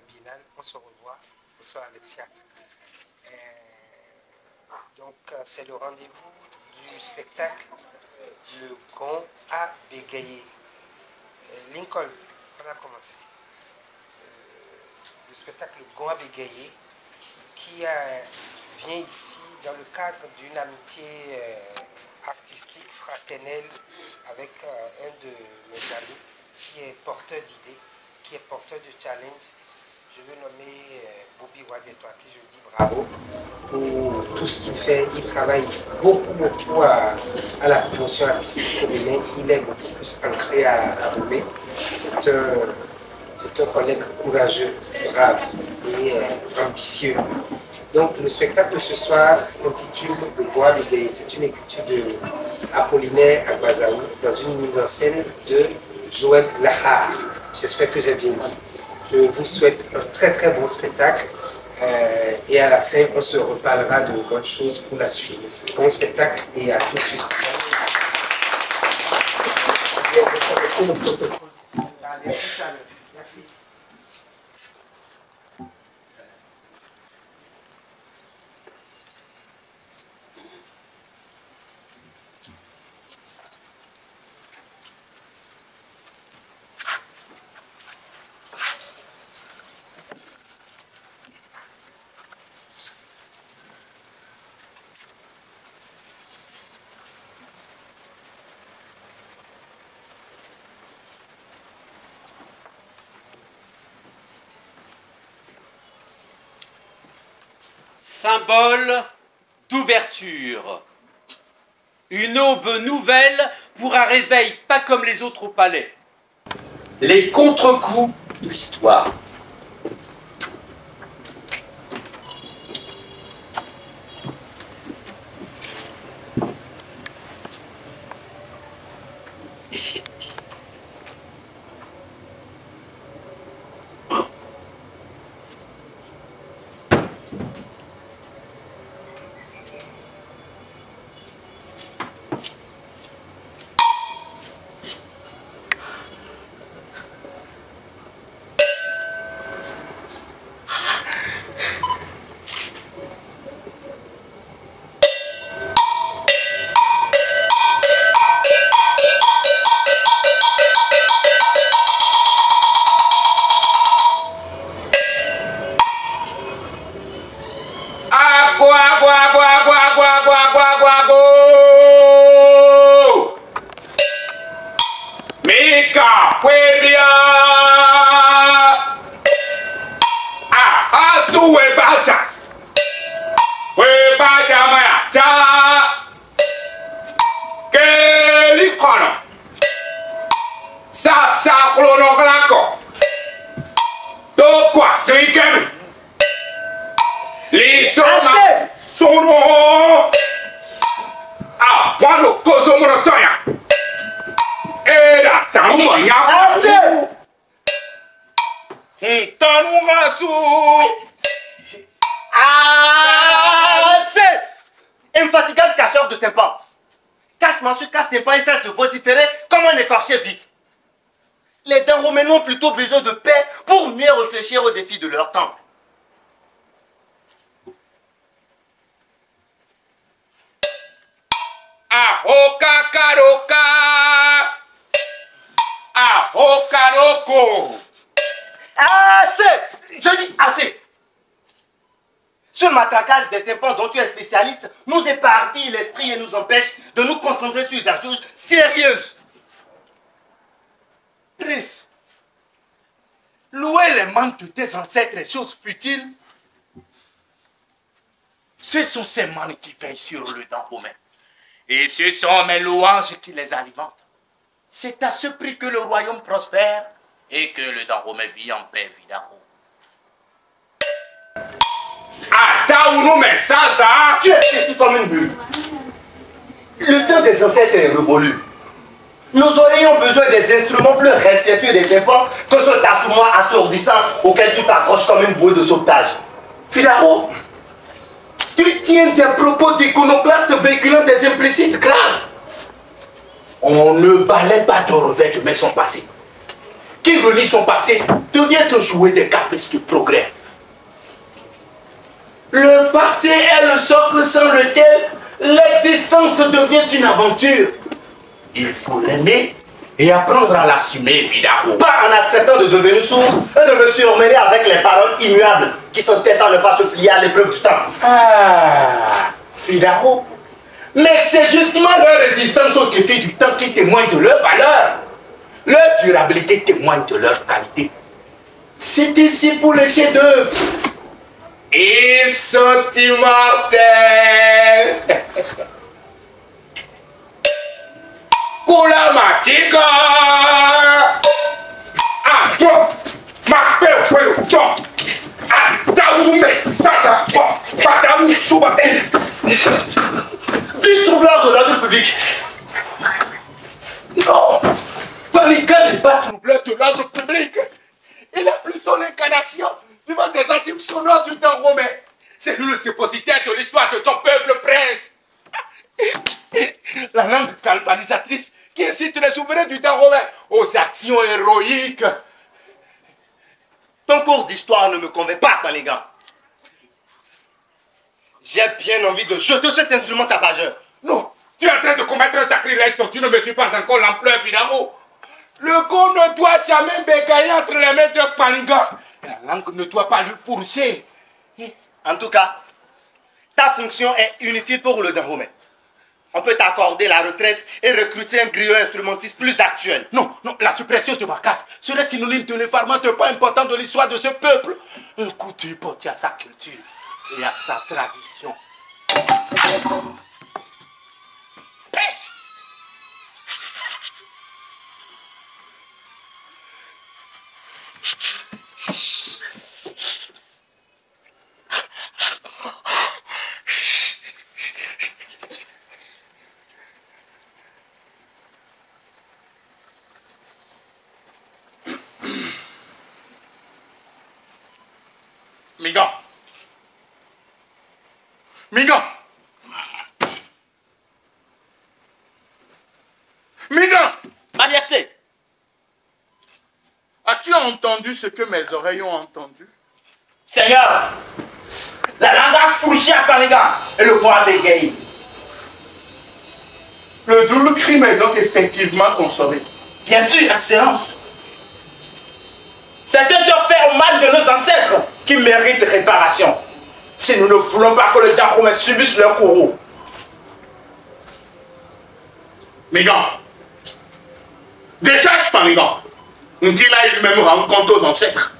biennale. On se revoit. Bonsoir Alexia. Donc c'est le rendez-vous du spectacle Le Gond à bégayer. Lincoln, on a commencé. Le spectacle Le Gond à bégayer qui vient ici dans le cadre d'une amitié artistique, fraternelle avec un de mes amis qui est porteur d'idées, qui est porteur de challenge. Je veux nommer Bobby Wadetwa, qui je dis bravo pour tout ce qu'il fait. Il travaille beaucoup à la promotion artistique au Bénin. Il est beaucoup plus ancré à Lomé. C'est un collègue courageux, brave et ambitieux. Donc le spectacle de ce soir s'intitule Le Bois bégayer. C'est une écriture de Apollinaire Agbazaou dans une mise en scène de Joël Lahar. J'espère que j'ai bien dit. Je vous souhaite un très bon spectacle et à la fin on se reparlera de bonnes choses pour la suite. Bon spectacle et à tout de suite. Merci. Symbole d'ouverture. Une aube nouvelle pour un réveil pas comme les autres au palais. Les contre-coups de l'histoire. Infatigable casseur de tympan. Casse-moi ce casse-tympan et cesse de vociférer comme un écorché vif. Les Dahomeyens ont plutôt besoin de paix pour mieux réfléchir aux défis de leur temps. Ahokaroka, Ahokaroko. Assez! Je dis assez! Ce matraquage des tympans dont tu es spécialiste nous éparpille l'esprit et nous empêche de nous concentrer sur des choses sérieuses. Prince, louer les manques de tes ancêtres et choses futiles, ce sont ces mannes qui veillent sur le Dahomey. Et ce sont mes louanges qui les alimentent. C'est à ce prix que le royaume prospère et que le Dahomey vit en paix, Vidaro. Tu es têtu comme une mule. Le temps des ancêtres est révolu. Nous aurions besoin des instruments plus respectueux des tympans que ce tassoumoir assourdissant auquel tu t'accroches comme une bouée de sauvetage. Fidaro, tu tiens des propos d'iconoclaste véhiculant des implicites graves. On ne balaie pas ton revers de son passé. Qui renie son passé te devient un jouet des caprices du progrès. Le passé est le socle sans lequel l'existence devient une aventure. Il faut l'aimer et apprendre à l'assumer, Vidaro. Pas en acceptant de devenir sourd et de me surmener avec les paroles immuables qui s'entêtent à ne pas se plier à l'épreuve du temps. Ah, Vidaro. Mais c'est justement leur résistance au défi du temps qui témoigne de leur valeur. Leur durabilité témoigne de leur qualité. C'est ici pour les chefs-d'œuvre. Ils sont immortels. Kula Matiga. Ah, bon. Ma peur, bon. Ah, Taoumé. Ça, bon. Pas Taoumé, Souba. Dis troublard de l'ordre public. Non. Palinga n'est pas troubleur de l'ordre public. Il est plutôt l'incarnation vivant des archives sonores du temps romain. C'est lui le dépositaire de l'histoire de ton peuple, prince. La langue galvanisatrice qui incite les souverains du temps romain aux actions héroïques. Ton cours d'histoire ne me convainc pas, Palinga. J'ai bien envie de jeter cet instrument tapageur. Non, tu es en train de commettre un sacrilège dont tu ne me suis pas encore l'ampleur, Vidaro. Le go ne doit jamais bégayer entre les mains de Palinga. La langue ne doit pas lui fourcher. En tout cas, ta fonction est inutile pour le romain. On peut t'accorder la retraite et recruter un griot instrumentiste plus actuel. Non, non, la suppression de ma casse serait synonyme de l'effarement de pas important de l'histoire de ce peuple. Un coup du porté à sa culture et à sa tradition. Pèse. Migan. Migan. Migan. Majesté. As-tu entendu ce que mes oreilles ont entendu? Seigneur, la langue a fourché à Palinga et le roi a bégayé. Le double crime est donc effectivement consommé. Bien sûr, Excellence. C'est un faire au mal de nos ancêtres qui mérite réparation. Si nous ne voulons pas que le temps romain subisse leur courroux. Migan. Décharge Palinga. Qu'il aille lui-même rendre compte aux ancêtres.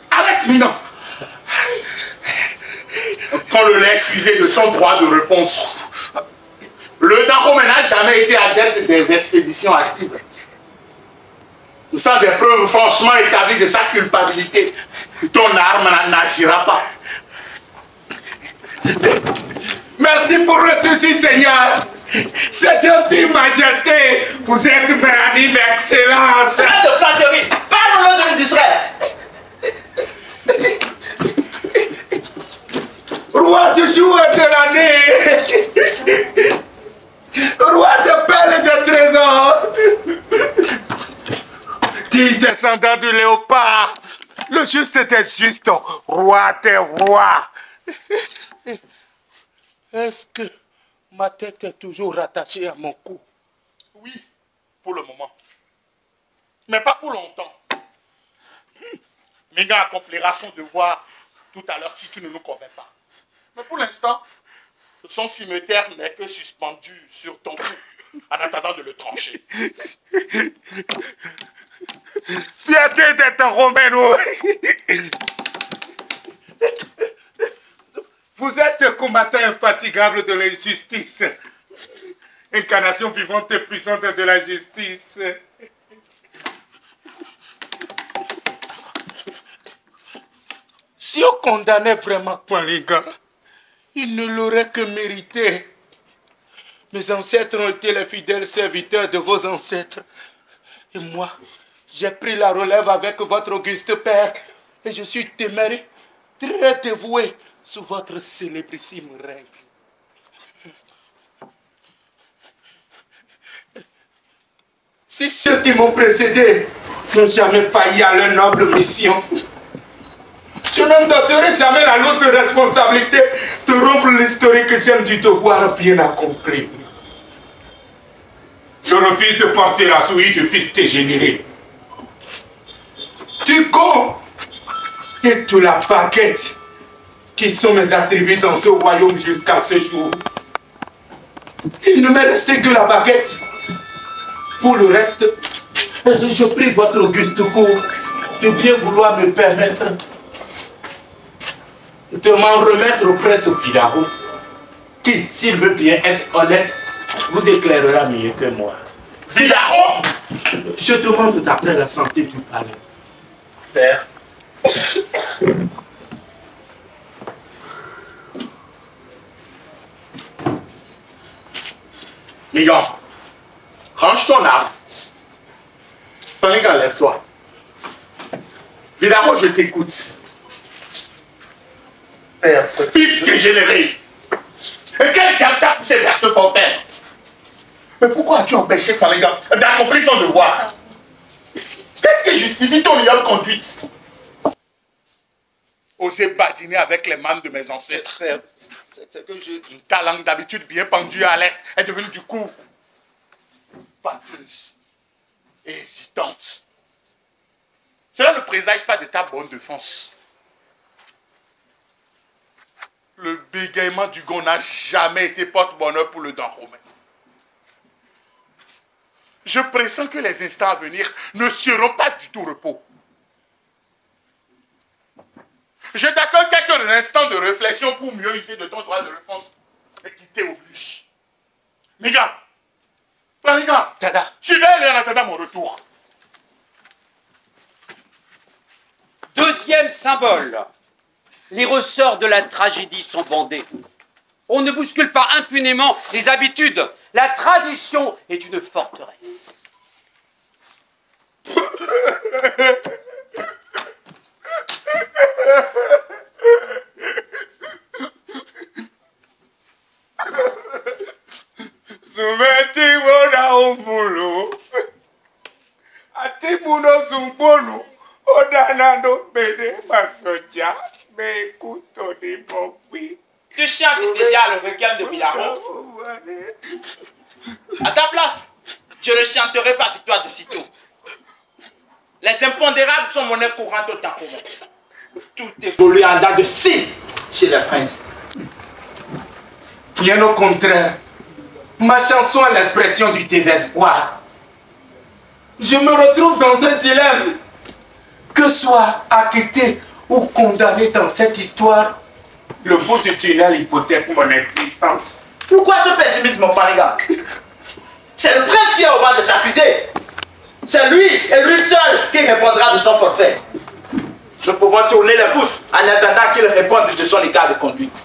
Arrête, Migan. Quand le lait fusé de son droit de réponse. Le Dahomey n'a jamais été adepte des expéditions actives. Sans des preuves franchement établies de sa culpabilité, ton arme n'agira pas. Merci pour le souci, Seigneur. C'est gentil, Majesté. Vous êtes mes amis d'excellence. Arrête de flatterie. Parle-le de le distraire. Roi du jour et de l'année. Roi de perles et de trésors. Digne descendant du léopard. Le juste était juste. Roi des rois. Est-ce que ma tête est toujours rattachée à mon cou? Oui, pour le moment. Mais pas pour longtemps. Migan accomplira son devoir tout à l'heure si tu ne nous convaincs pas. Mais pour l'instant, son cimetière n'est que suspendu sur ton cou en attendant de le trancher. Fierté d'être un Romain. Vous êtes un combattant infatigable de l'injustice. Incarnation vivante et puissante de la justice. Si on condamnait vraiment Palinga, il ne l'aurait que mérité. Mes ancêtres ont été les fidèles serviteurs de vos ancêtres. Et moi, j'ai pris la relève avec votre auguste père. Et je suis téméraire, très dévoué sous votre célébrissime règne. Si ceux qui m'ont précédé n'ont jamais failli à leur noble mission, je n'endosserai jamais la lourde responsabilité de rompre l'historique chaîne du devoir bien accompli. Je refuse de porter la souillure du fils dégénéré. Du con et de la baguette qui sont mes attributs dans ce royaume jusqu'à ce jour. Il ne m'est resté que la baguette. Pour le reste, je prie votre auguste cour de bien vouloir me permettre de m'en remettre au prince Figaro, qui, s'il veut bien être honnête, vous éclairera mieux que moi. Figaro! Je demande d'après la santé du palais. Père. Migan, range ton arme. Panigan, lève-toi. Figaro, je t'écoute. Père, fils dégénéré. Et quel diable t'a poussé vers ce fontaine? Mais pourquoi as-tu empêché Panigan d'accomplir son devoir? Qu'est-ce qui justifie ton ignoble conduite? Oser badiner avec les mânes de mes ancêtres. C'est que ta langue d'habitude bien pendue à l'est est devenue du coup pâteuse et hésitante. Cela ne présage pas de ta bonne défense. Le bégaiement du Gon n'a jamais été porte-bonheur pour le Dahomey. Je pressens que les instants à venir ne seront pas du tout repos. Je t'accorde quelques instants de réflexion pour mieux user de ton droit de réponse et qui t'oblige. Miga, Panigan, suivez-les en attendant mon retour. Deuxième symbole. Les ressorts de la tragédie sont vendés. On ne bouscule pas impunément les habitudes. La tradition est une forteresse. Tu chantes déjà le requiem de Figaro. À ta place, je ne chanterai pas victoire de sitôt. Les impondérables sont monnaie courante au temps commun. Tout évolue en date de si chez les princes. Bien au contraire, ma chanson est l'expression du désespoir. Je me retrouve dans un dilemme. Que soit acquitté ou condamné dans cette histoire, le bout du tunnel hypothèque mon existence. Pourquoi ce pessimisme, mon pariga? C'est le prince qui est au bas de s'accuser. C'est lui et lui seul qui répondra de son forfait. Nous pouvons tourner les pouces en attendant qu'il réponde de son état de conduite.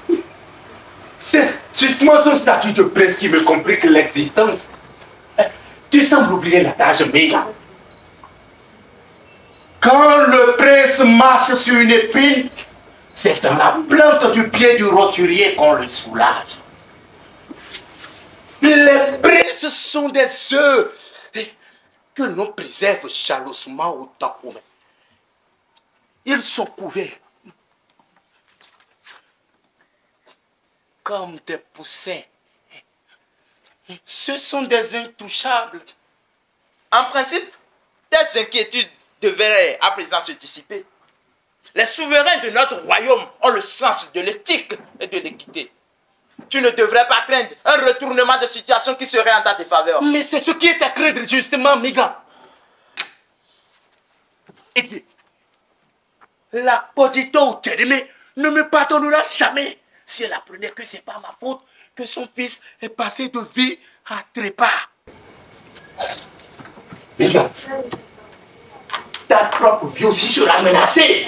C'est justement son statut de prince qui me complique l'existence. Tu sembles oublier l'adage méga. Quand le prince marche sur une épine, c'est dans la plante du pied du roturier qu'on le soulage. Les princes sont des œufs que l'on préserve chaleureusement au temps commun. Ils sont couverts comme des poussins. Ce sont des intouchables. En principe, tes inquiétudes devraient à présent se dissiper. Les souverains de notre royaume ont le sens de l'éthique et de l'équité. Tu ne devrais pas craindre un retournement de situation qui serait en ta défaveur. Mais c'est ce qui est à craindre justement, Miga. Eh bien, la Podito Térémée ne me pardonnera jamais si elle apprenait que c'est pas ma faute que son fils est passé de vie à trépas. Miga, ta propre vie aussi sera menacée.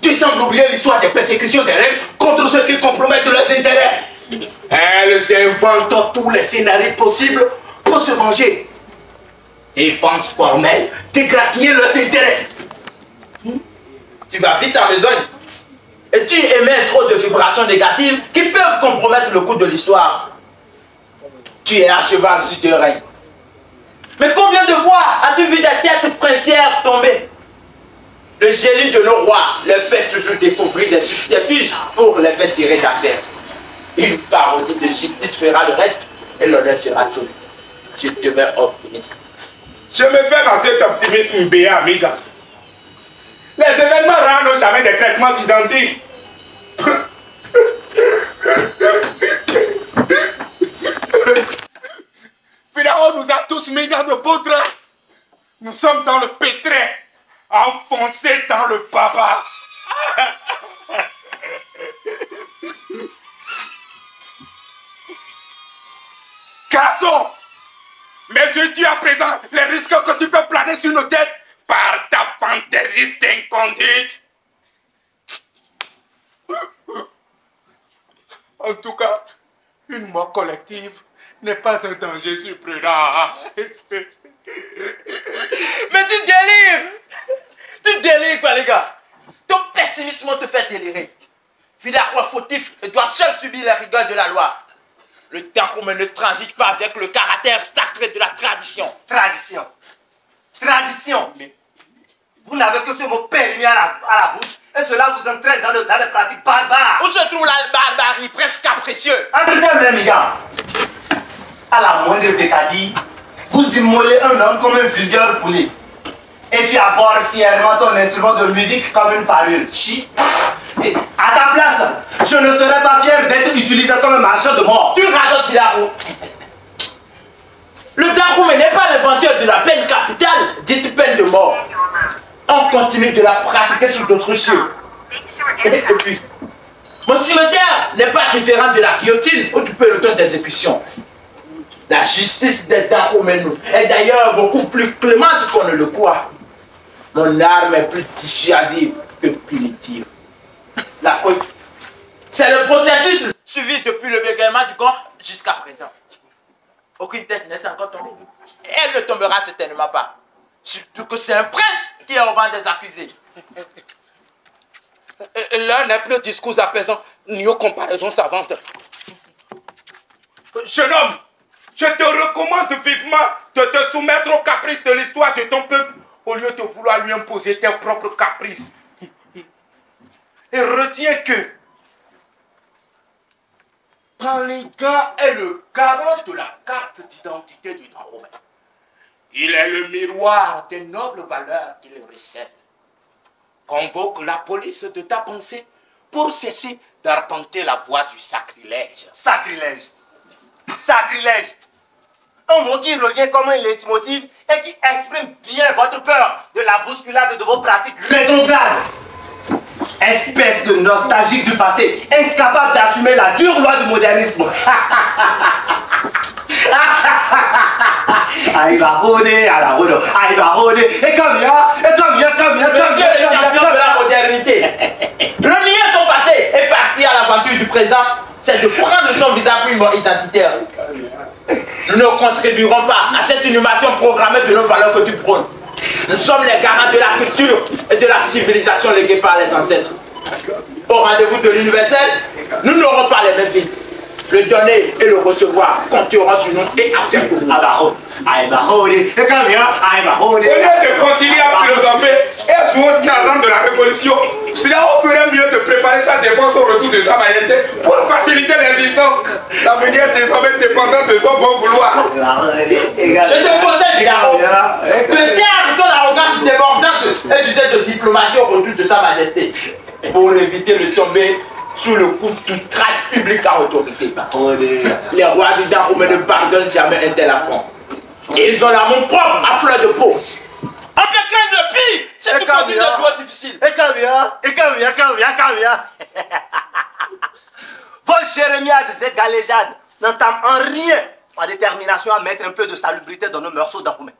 Tu sembles oublier l'histoire des persécutions des reines contre ceux qui compromettent leurs intérêts. Elles inventent tous les scénarios possibles pour se venger. Défense formelle, dégratigner leurs intérêts. Tu vas vite en besogne. Et tu émets trop de vibrations négatives qui peuvent compromettre le cours de l'histoire. Tu es à cheval sur tes règnes. Mais combien de fois as-tu vu des têtes princières tomber? Le génie de nos rois leur fait toujours découvrir des subterfuges pour les faire tirer d'affaire. Une parodie de justice fera le reste et l'honneur sera sauvé. Je demeure optimiste. Je me fais dans cet optimisme, Béa, amiga. Les événements rares n'ont jamais des traitements identiques. Pharaon nous a tous mis dans de beaux draps. Nous sommes dans le pétrin, enfoncés dans le baba. Garçon, mesures-tu à présent les risques que tu peux planer sur nos têtes par ta fantaisiste inconduite? En tout cas, une mort collective n'est pas un danger surprenant. Mais tu délires! Tu délires quoi les gars? Ton pessimisme te fait délirer. Philaroi fautif doit seul subir les rigueurs de la loi. Le Dahomey ne transige pas avec le caractère sacré de la tradition. Tradition. Tradition. Vous n'avez que ce mot périmé à la bouche et cela vous entraîne dans les pratiques barbares. Où se trouve la barbarie presque capricieux? Entendez, mes gars. À la moindre décadie, vous immolez un homme comme un vulgaire poulet. Et tu abordes fièrement ton instrument de musique comme une parure. Chi. Et à ta place, je ne serais pas fier d'être utilisé comme un marchand de mort. Tu radotes, Philaro. Le Dahomey n'est pas l'inventeur de la peine capitale, dite peine de mort. On continue de la pratiquer sur d'autres cieux. Et puis, mon cimetière n'est pas différent de la guillotine ou du peloton d'exécution. La justice des Dahomey est d'ailleurs beaucoup plus clémente qu'on ne le croit. Mon arme est plus dissuasive que punitive. La preuve, c'est le processus suivi depuis le bégaiement du corps jusqu'à présent. Aucune tête n'est encore tombée. Et elle ne tombera certainement pas. Surtout que c'est un prince qui est au banc des accusés. Là n'est plus discours apaisant, ni aux comparaisons savantes. Jeune homme, je te recommande vivement de te soumettre aux caprices de l'histoire de ton peuple au lieu de vouloir lui imposer tes propres caprices. Et retiens que Praliga est le garant de la carte d'identité du Dahomey. Il est le miroir des nobles valeurs qu'il recèle. Convoque la police de ta pensée pour cesser d'arpenter la voie du sacrilège. Sacrilège. Sacrilège. Un mot qui revient comme un leitmotiv et qui exprime bien votre peur de la bousculade de vos pratiques rétrogrades. Espèce de nostalgique du passé, incapable d'assumer la dure loi du modernisme. Aïe barone, à la rodo, aïe barone, et comme ya, Monsieur le champion de la modernité, renier son passé et partir à l'aventure du présent, c'est de prendre son visage identitaire. Nous ne contribuerons pas à cette inhumation programmée de nos valeurs que tu prônes. Nous sommes les garants de la culture et de la civilisation léguée par les ancêtres. Au rendez-vous de l'universel, nous n'aurons pas les mêmes vies. Le donner et le recevoir compteront sur nous et affaire pour nous. Aïe barone, et comme ya, aïe barone. Au lieu de continuer à philosopher et jouer au Tarzan de la révolution, Pharaon ferait mieux de préparer sa défense au retour de sa majesté pour faciliter l'existence. L'avenir est désormais dépendant de son bon vouloir. Je te conseille, Pharaon, de taire ton arrogance débordante et d'user de diplomatie au retour de sa majesté pour éviter de tomber sous le coup d'outrage public à autorité. Les rois du Dahomey ne pardonnent jamais un tel affront. Et ils ont l'amour propre à fleur de peau. On peut craindre le pire, c'est tout comme des joueurs difficiles. Et comme ya. Vos jérémiades et galéjades n'entament en rien ma détermination à mettre un peu de salubrité dans nos morceaux Dahomey.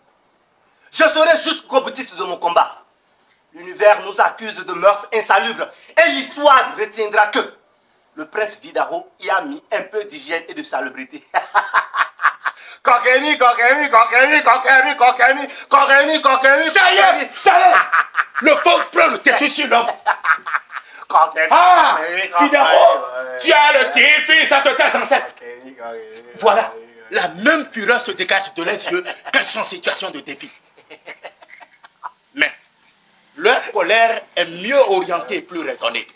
Je serai jusqu'au boutiste de mon combat. L'univers nous accuse de mœurs insalubres et l'histoire retiendra que le prince Vidaro y a mis un peu d'hygiène et de salubrité. Kokeni, kokeni, kokeni, kokeni, kokeni, kokeni, kokeni. Ça y est, le faux prend le test sur l'homme. Ah, Vidaro, tu as le défi, ça te casse en sept. Voilà, la même fureur se dégage de leurs yeux quand ils sont en situation de défi. Mais leur colère est mieux orientée et plus raisonnée.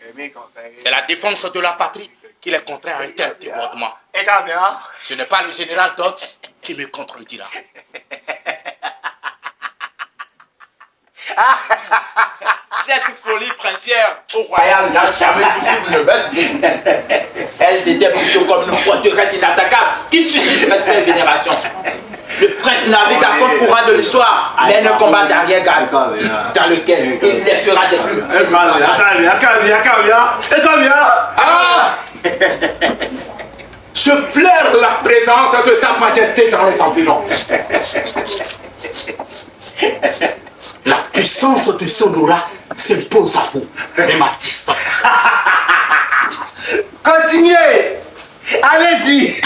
C'est la défense de la patrie qui les contraint à un tel débordement. Ce n'est pas le général Dodds qui me contredira. Cette folie princière au royal n'a jamais possible le best. Elle s'était plutôt comme une forteresse inattaquable qui suscite respect et vénération. Le prince navigue à contre courant de l'histoire, mais ne combat d'arrière-garde dans lequel il laissera des plus petits. Je flaire la présence de sa majesté dans les environs. La puissance de son aura s'impose à vous, et ma distance. Continuez. Allez-y.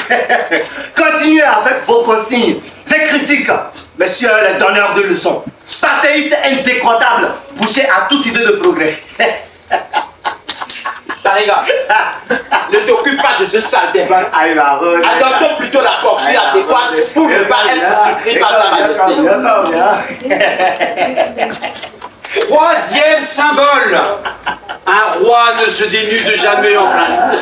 Continuez avec vos consignes et critiques. Messieurs les donneurs de leçons, passéistes indécrottables, bouchez à toute idée de progrès. Tariga, ne t'occupe pas de ce sale débat. Adoptons plutôt la portion adéquate pour ne pas être surpris par sa majesté. Troisième symbole. Un roi ne se dénude jamais en plein jour.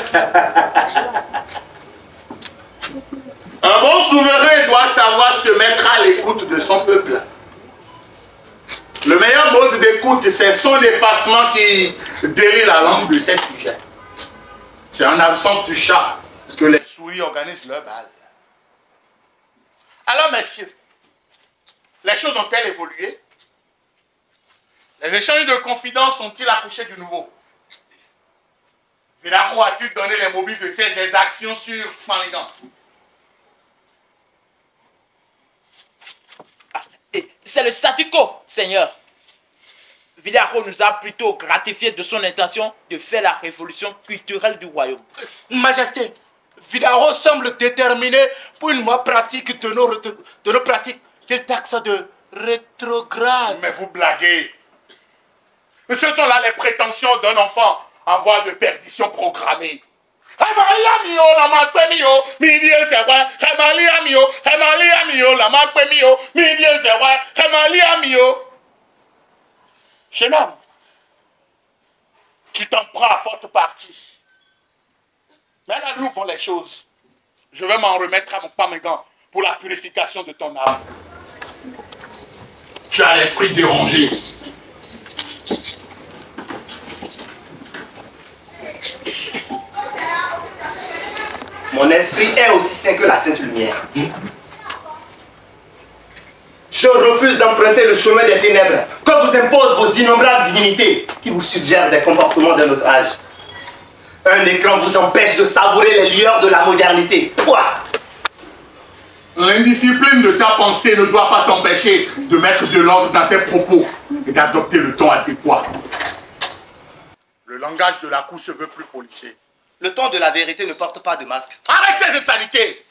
Un bon souverain doit savoir se mettre à l'écoute de son peuple. Le meilleur mode d'écoute, c'est son effacement qui délie la langue de ses sujets. C'est en absence du chat que les souris organisent leur bal. Alors, messieurs, les choses ont-elles évolué? Les échanges de confidences ont-ils accouché du nouveau? Vidaro a-t-il donné les mobiles de ses exactions sur Manigan? C'est le statu quo, Seigneur. Vidaro nous a plutôt gratifié de son intention de faire la révolution culturelle du royaume. Majesté, Vidaro semble déterminé pour une mode pratique de nos pratiques qu'il taxe de rétrograde. Mais vous blaguez. Ce sont là les prétentions d'un enfant en voie de perdition programmée. Jeune homme, tu t'en prends à forte partie. Mais là où vont les choses? Je vais m'en remettre à mon Pamigan pour la purification de ton âme. Tu as l'esprit dérangé. Mon esprit est aussi sain que la Sainte Lumière. Je refuse d'emprunter le chemin des ténèbres que vous imposent vos innombrables divinités qui vous suggèrent des comportements d'un autre âge. Un écran vous empêche de savourer les lueurs de la modernité. Pouah! L'indiscipline de ta pensée ne doit pas t'empêcher de mettre de l'ordre dans tes propos et d'adopter le ton adéquat. Le langage de la cour se veut plus policé. Le temps de la vérité ne porte pas de masque. Arrêtez de salité!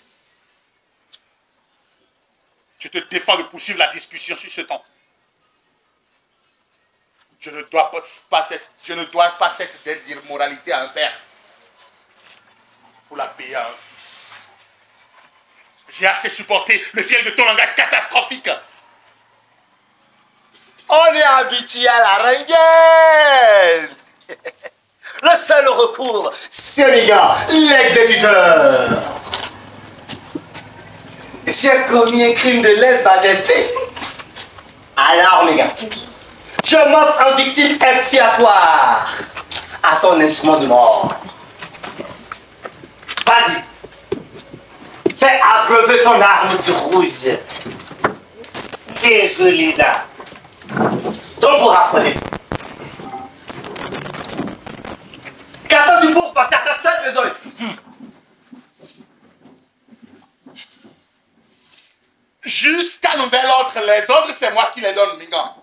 Je te défends de poursuivre la discussion sur ce ton. Je ne dois pas cette dette d'immoralité à un père pour la payer à un fils. J'ai assez supporté le fiel de ton langage catastrophique. On est habitué à la rengaine. Le seul recours, c'est les gars, l'exécuteur. J'ai commis un crime de lèse-majesté. Alors, mes gars, je m'offre en victime expiatoire à ton instrument de mort. Vas-y, fais abreuver ton arme du rouge. Dégolina. Donc vous raffolez. Qu'attends du bourg pour certains seuls besoins. Jusqu'à nouvel ordre, les ordres, c'est moi qui les donne, Mingan.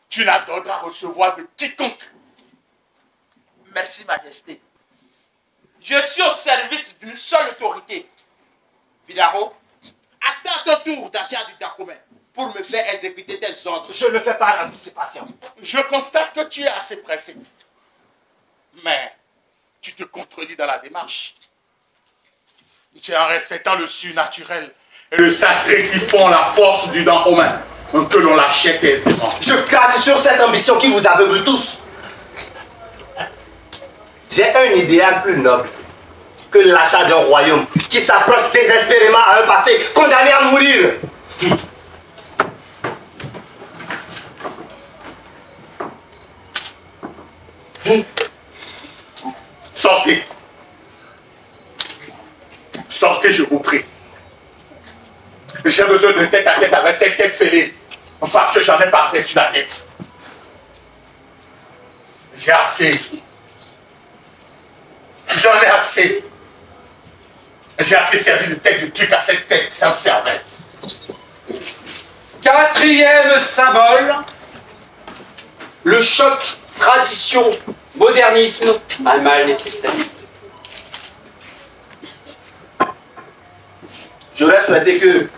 Tu n'as d'ordre à recevoir de quiconque. Merci, Majesté. Je suis au service d'une seule autorité. Vidaro, attends ton tour d'achat du Dahomey pour me faire exécuter tes ordres. Je le fais par anticipation. Je constate que tu es assez pressé. Mais tu te contredis dans la démarche. C'est en respectant le surnaturel et le sacré qui font la force du Dahomey que l'on l'achète aisément. Je crache sur cette ambition qui vous aveugle tous. J'ai un idéal plus noble que l'achat d'un royaume qui s'accroche désespérément à un passé condamné à mourir. Sortez. Sortez, je vous prie. J'ai besoin de tête à tête avec cette tête fêlée. Parce que j'en ai par-dessus la tête. J'ai assez. J'en ai assez. J'ai assez servi de tête de truc à cette tête sans cervelle. Quatrième symbole, le choc tradition-modernisme, un mal nécessaire. J'aurais souhaité que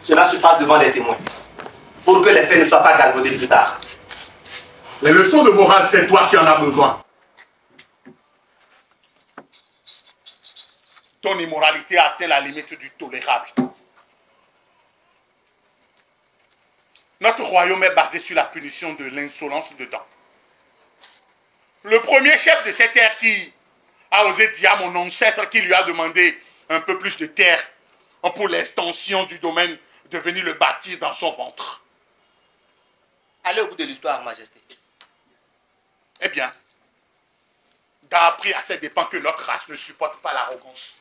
cela se passe devant des témoins, pour que les faits ne soient pas galvaudés plus tard. Les leçons de morale, c'est toi qui en as besoin. Ton immoralité a atteint la limite du tolérable. Notre royaume est basé sur la punition de l'insolence dedans. Le premier chef de cette terre qui a osé dire à mon ancêtre qui lui a demandé un peu plus de terre pour l'extension du domaine devenu le baptiste dans son ventre. Allez au bout de l'histoire, Majesté. Eh bien, t'as appris à ses dépens que notre race ne supporte pas l'arrogance.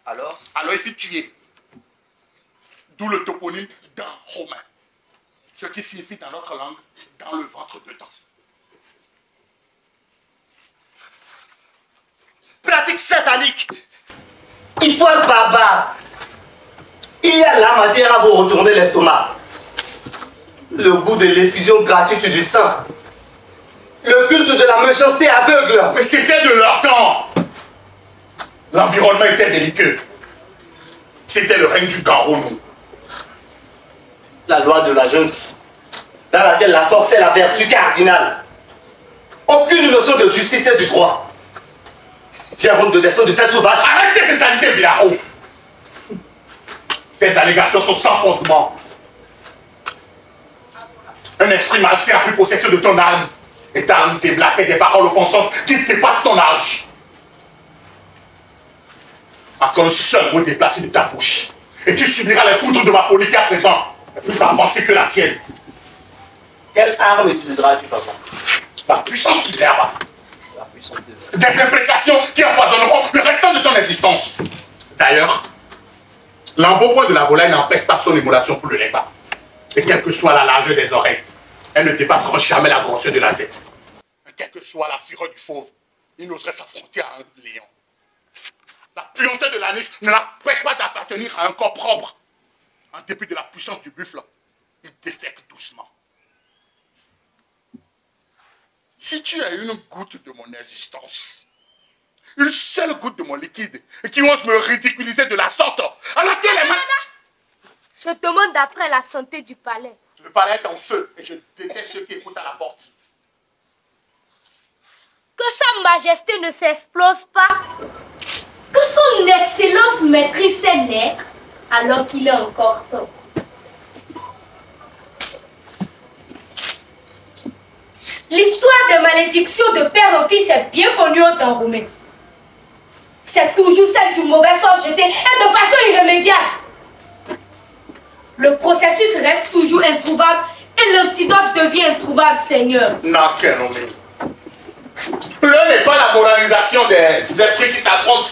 Alors, il s'est tué. D'où le toponyme Dahomey. Ce qui signifie dans notre langue, dans le ventre dedans. pratique satanique, histoire barbare. Il y a la matière à vous retourner l'estomac. Le goût de l'effusion gratuite du sang. Le culte de la méchanceté aveugle. Mais c'était de leur temps. L'environnement était délicat. C'était le règne du Garonou. La loi de la jungle, dans laquelle la force est la vertu cardinale. Aucune notion de justice et du droit. J'ai honte de descendre de tels sauvages. Arrêtez ces saletés, Villaro. Tes allégations sont sans fondement. Un esprit malsain a pris possession de ton âme et t'a déblaté des paroles offensantes qui dépassent ton âge. Encore un seul mot déplacé de ta bouche et tu subiras les foudres de ma folie qui à présent est plus avancée que la tienne. Quelle arme utiliseras-tu, papa? La puissance du verbe. La puissance du verbe. Des imprécations qui empoisonneront le restant de ton existence. D'ailleurs, l'embonpoint de la volaille n'empêche pas son émulation pour le lait-bas. Et quelle que soit la largeur des oreilles, elles ne dépasseront jamais la grosseur de la tête. Et quelle que soit la fureur du fauve, il n'oserait s'affronter à un lion. La puanteur de l'anis ne l'empêche pas d'appartenir à un corps propre. En dépit de la puissance du buffle, il défecte doucement. Si tu as une goutte de mon existence, une seule goutte de mon liquide, et qui ose me ridiculiser de la sorte, alors que les mains... Je demande après la santé du palais. Le palais est en feu, et je déteste ceux qui écoutent à la porte. Que sa majesté ne s'explose pas. Que son excellence maîtrise ses nerfs alors qu'il est encore temps. L'histoire des malédictions de père en fils est bien connue au temps roumain. C'est toujours celle du mauvais sort jeté et de façon irrémédiable. Le processus reste toujours introuvable et l'antidote devient introuvable, Seigneur. Non, quel homme. L'un n'est pas la moralisation des esprits qui s'affrontent,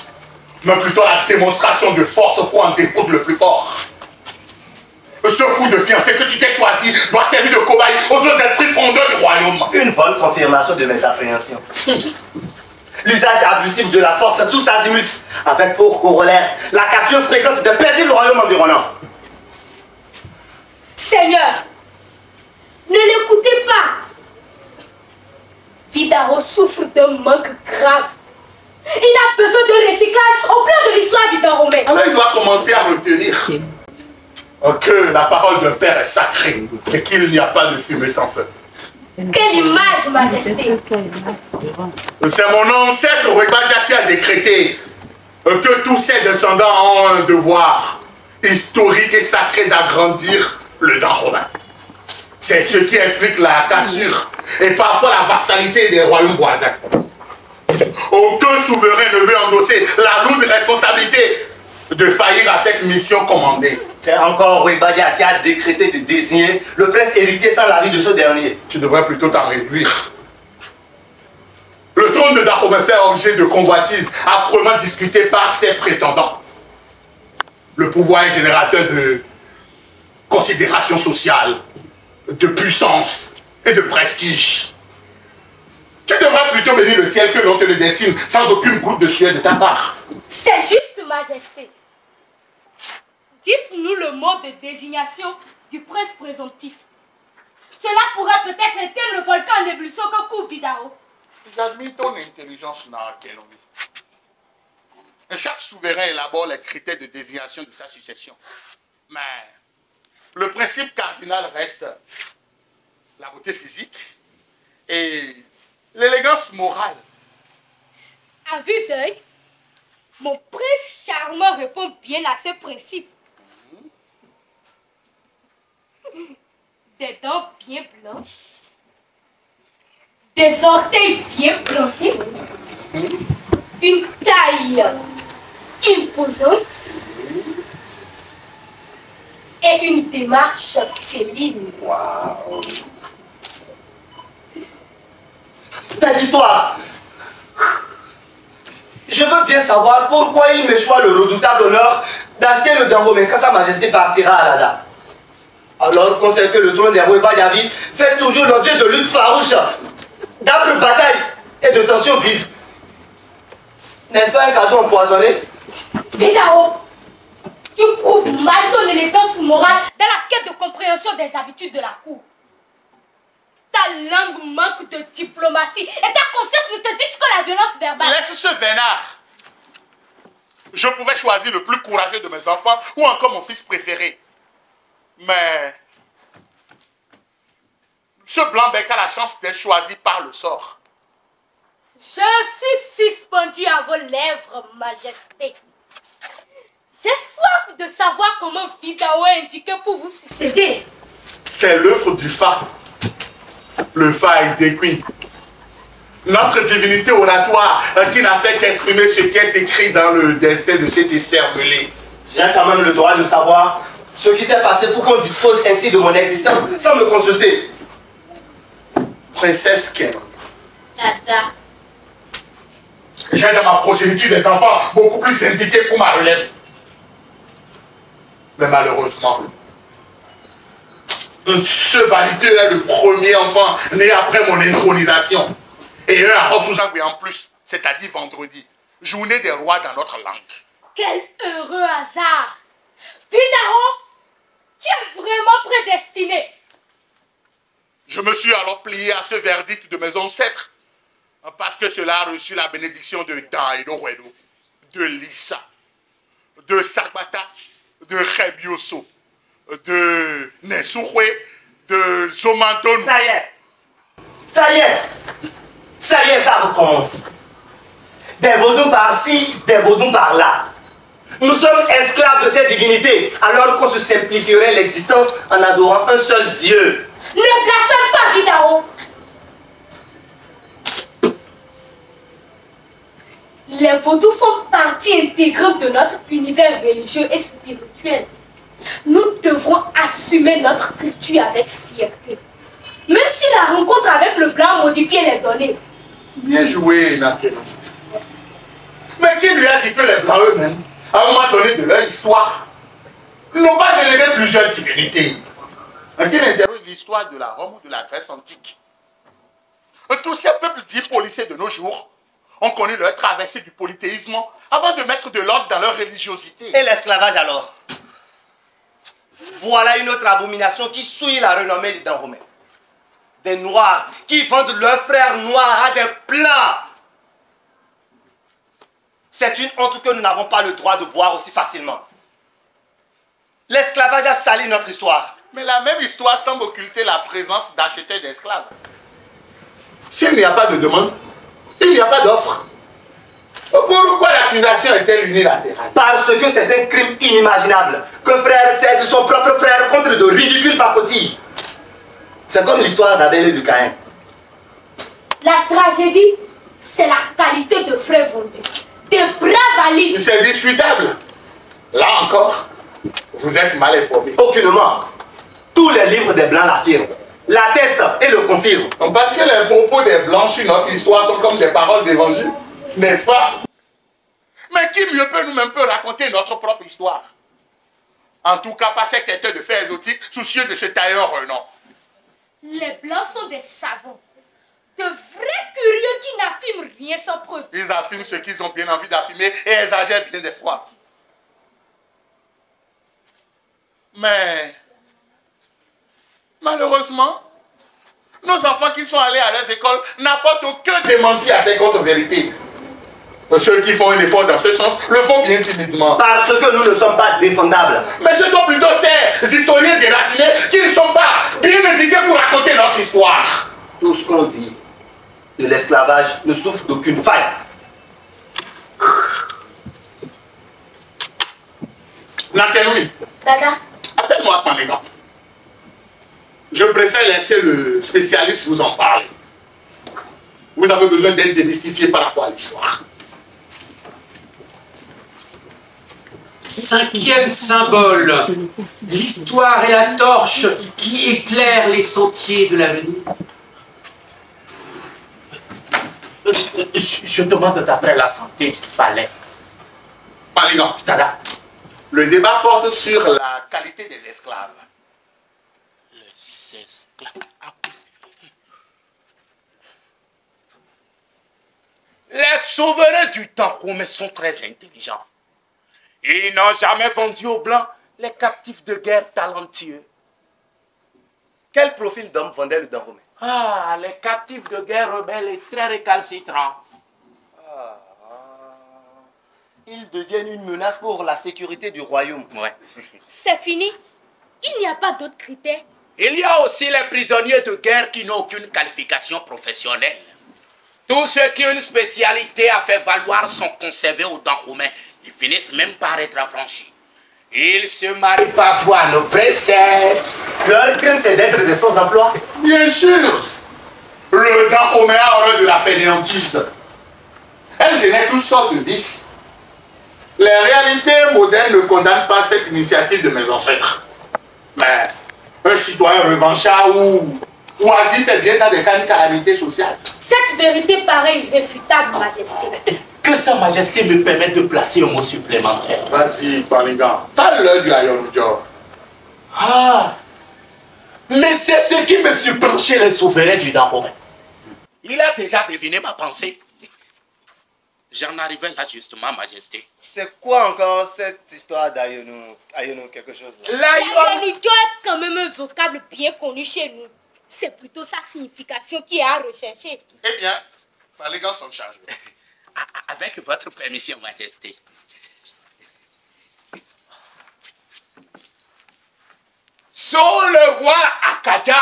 mais plutôt la démonstration de force pour en découdre le plus fort. Ce fou de fiancé que tu t'es choisi doit servir de cobaye aux autres esprits frondeurs du royaume. Une bonne confirmation de mes appréhensions. L'usage abusif de la force tous azimuts, avec pour corollaire la cassure fréquente de paisibles royaumes environnants. Seigneur, ne l'écoutez pas. Vida Vidaro souffre d'un manque grave. Il a besoin de recyclage au plan de l'histoire du Dahomey. Alors il doit commencer à retenir que la parole d'un père est sacrée et qu'il n'y a pas de fumée sans feu. Quelle image, Majesté! C'est mon ancêtre Webadia qui a décrété que tous ses descendants ont un devoir historique et sacré d'agrandir le Dahomey. C'est ce qui explique la cassure et parfois la vassalité des royaumes voisins. Aucun souverain ne veut endosser la lourde responsabilité de faillir à cette mission commandée. C'est encore Webadia qui a décrété de désigner le prince héritier sans l'avis de ce dernier. Tu devrais plutôt t'en réduire. Le trône de Dahomey fait objet de convoitise âprement discuté par ses prétendants. Le pouvoir est générateur de considération sociale, de puissance et de prestige. Tu devrais plutôt bénir le ciel que l'on te le destine sans aucune goutte de sueur de ta part. C'est juste, Majesté. Dites-nous le mot de désignation du prince présomptif. Cela pourrait peut-être éteindre le volcan en ébullition que coupe Vidaro. J'admire ton intelligence, Narakenomi. Chaque souverain élabore les critères de désignation de sa succession. Mais le principe cardinal reste la beauté physique et l'élégance morale. À vue d'œil, mon prince charmant répond bien à ce principe. Des dents bien blanches, des orteils bien plantés, une taille imposante et une démarche féline. Waouh! Des histoires! Je veux bien savoir pourquoi il m'échoit le redoutable honneur d'acheter le Dahomey quand Sa Majesté partira à Lada. Alors qu'on sait que le trône des Weba David fait toujours l'objet de luttes farouches, d'âpres batailles et de tensions vives. N'est-ce pas un cadeau empoisonné? Vidaro, tu prouves mal ton élégance morale dans la quête de compréhension des habitudes de la cour. Ta langue manque de diplomatie et ta conscience ne te dit que la violence verbale. Laisse ce vénard. Je pouvais choisir le plus courageux de mes enfants ou encore mon fils préféré. Mais ce blanc-bec a la chance d'être choisi par le sort. Je suis suspendu à vos lèvres, Majesté. J'ai soif de savoir comment Vidaro est indiqué pour vous succéder. C'est l'œuvre du Fa. Le Fa est décuit. Notre divinité oratoire qui n'a fait qu'exprimer ce qui est écrit dans le destin de cet écervelé. J'ai quand même le droit de savoir ce qui s'est passé pour qu'on dispose ainsi de mon existence sans me consulter. Princesse Ken. Dada. J'ai dans ma progéniture des enfants beaucoup plus indiqués pour ma relève. Mais malheureusement, ce vaniteux est le premier enfant né après mon intronisation. Et un à Rosuzagwe en plus, c'est-à-dire vendredi, journée des rois dans notre langue. Quel heureux hasard! Vidaro, tu es vraiment prédestiné. Je me suis alors plié à ce verdict de mes ancêtres, parce que cela a reçu la bénédiction de Daido Wedo, de Lisa, de Sagbata, de Rebioso, de Nesouhwe, de Zomantonu. Ça y est! Ça y est! Ça y est, ça recommence. Des vaudous par-ci, des vaudous par-là. Nous sommes esclaves de cette divinité, alors qu'on se simplifierait l'existence en adorant un seul Dieu. Ne blasphème pas, Vidaro. Les vaudous font partie intégrante de notre univers religieux et spirituel. Nous devrons assumer notre culture avec fierté. Même si la rencontre avec le blanc modifié les données. Bien joué, Nakeno. Mais qui lui a dit que les blancs eux-mêmes, à un moment donné de leur histoire, n'ont pas vénéré plusieurs divinités? Qui interroge l'histoire de la Rome ou de la Grèce antique? Tous ces peuples dits policés de nos jours ont connu leur traversée du polythéisme avant de mettre de l'ordre dans leur religiosité. Et l'esclavage alors? Voilà une autre abomination qui souille la renommée des Dahomey. Des Noirs qui vendent leurs frères noirs à des Blancs. C'est une honte que nous n'avons pas le droit de boire aussi facilement. L'esclavage a sali notre histoire. Mais la même histoire semble occulter la présence d'acheteurs d'esclaves. S'il n'y a pas de demande, il n'y a pas d'offre. Pourquoi l'accusation est-elle unilatérale? Parce que c'est un crime inimaginable que frère cède son propre frère contre de ridicules pacotilles. C'est comme l'histoire d'Abel et de Caïn. La tragédie, c'est la qualité de frères vendus. Des braves alliés. C'est discutable. Là encore, vous êtes mal informé. Aucunement. Tous les livres des Blancs l'affirment, l'attestent et le confirment. Parce que les propos des Blancs sur notre histoire sont comme des paroles d'évangile, n'est-ce pas? Mais qui mieux peut nous-mêmes raconter notre propre histoire? En tout cas, pas ces quêteurs de faits exotiques soucieux de se tailler un renom. Les Blancs sont des savants, de vrais curieux qui n'affirment rien sans preuve. Ils affirment ce qu'ils ont bien envie d'affirmer et exagèrent bien des fois. Mais, malheureusement, nos enfants qui sont allés à leurs écoles n'apportent aucun démenti à ces contre-vérités. Ceux qui font un effort dans ce sens le font bien timidement. Parce que nous ne sommes pas défendables. Mais ce sont plutôt ces historiens déracinés qui ne sont pas bien indiqués pour raconter notre histoire. Tout ce qu'on dit de l'esclavage ne souffre d'aucune faille. Nakenoui. Dada. Appelle-moi Pandégan. Je préfère laisser le spécialiste vous en parler. Vous avez besoin d'être démystifié par rapport à l'histoire. 5e symbole, l'histoire est la torche qui éclaire les sentiers de l'avenir. Je demande d'après la santé du palais. Pandégan, Tada, le débat porte sur la qualité des esclaves. Les esclaves. Les souverains du temps romain sont très intelligents. Ils n'ont jamais vendu aux Blancs les captifs de guerre talentueux. Quel profil d'homme vendait le Dahomey? Ah, les captifs de guerre rebelles et très récalcitrants. Ils deviennent une menace pour la sécurité du royaume. Ouais. C'est fini. Il n'y a pas d'autres critères. Il y a aussi les prisonniers de guerre qui n'ont aucune qualification professionnelle. Tous ceux qui ont une spécialité à faire valoir sont conservés au temps romain. Ils finissent même par être affranchis. Ils se marient parfois à nos princesses. Leur crime, c'est d'être des sans-emploi. Bien sûr. Le temps romain a horreur de la fainéantise. Elle génère toutes sortes de vices. Les réalités modernes ne condamnent pas cette initiative de mes ancêtres. Mais un citoyen revanchard ou oisif est bien dans des cas de calamité sociale. Cette vérité paraît irréfutable, Majesté. Que Sa Majesté me permette de placer un mot supplémentaire. Vas-y, Pandégan. T'as l'heure du Iron Job. Ah! Mais c'est ce qui me surprend chez les souverains du Dahomey. Il a déjà deviné ma pensée. J'en arrivais là justement, Majesté. C'est quoi encore cette histoire d'Ayonou? Ayonou quelque chose là? L'Ayonou est quand même un vocable bien connu chez nous. C'est plutôt sa signification qui est à rechercher. Eh bien, Pandégan s'en charge. Avec votre permission, Majesté. Sous le roi Akadia,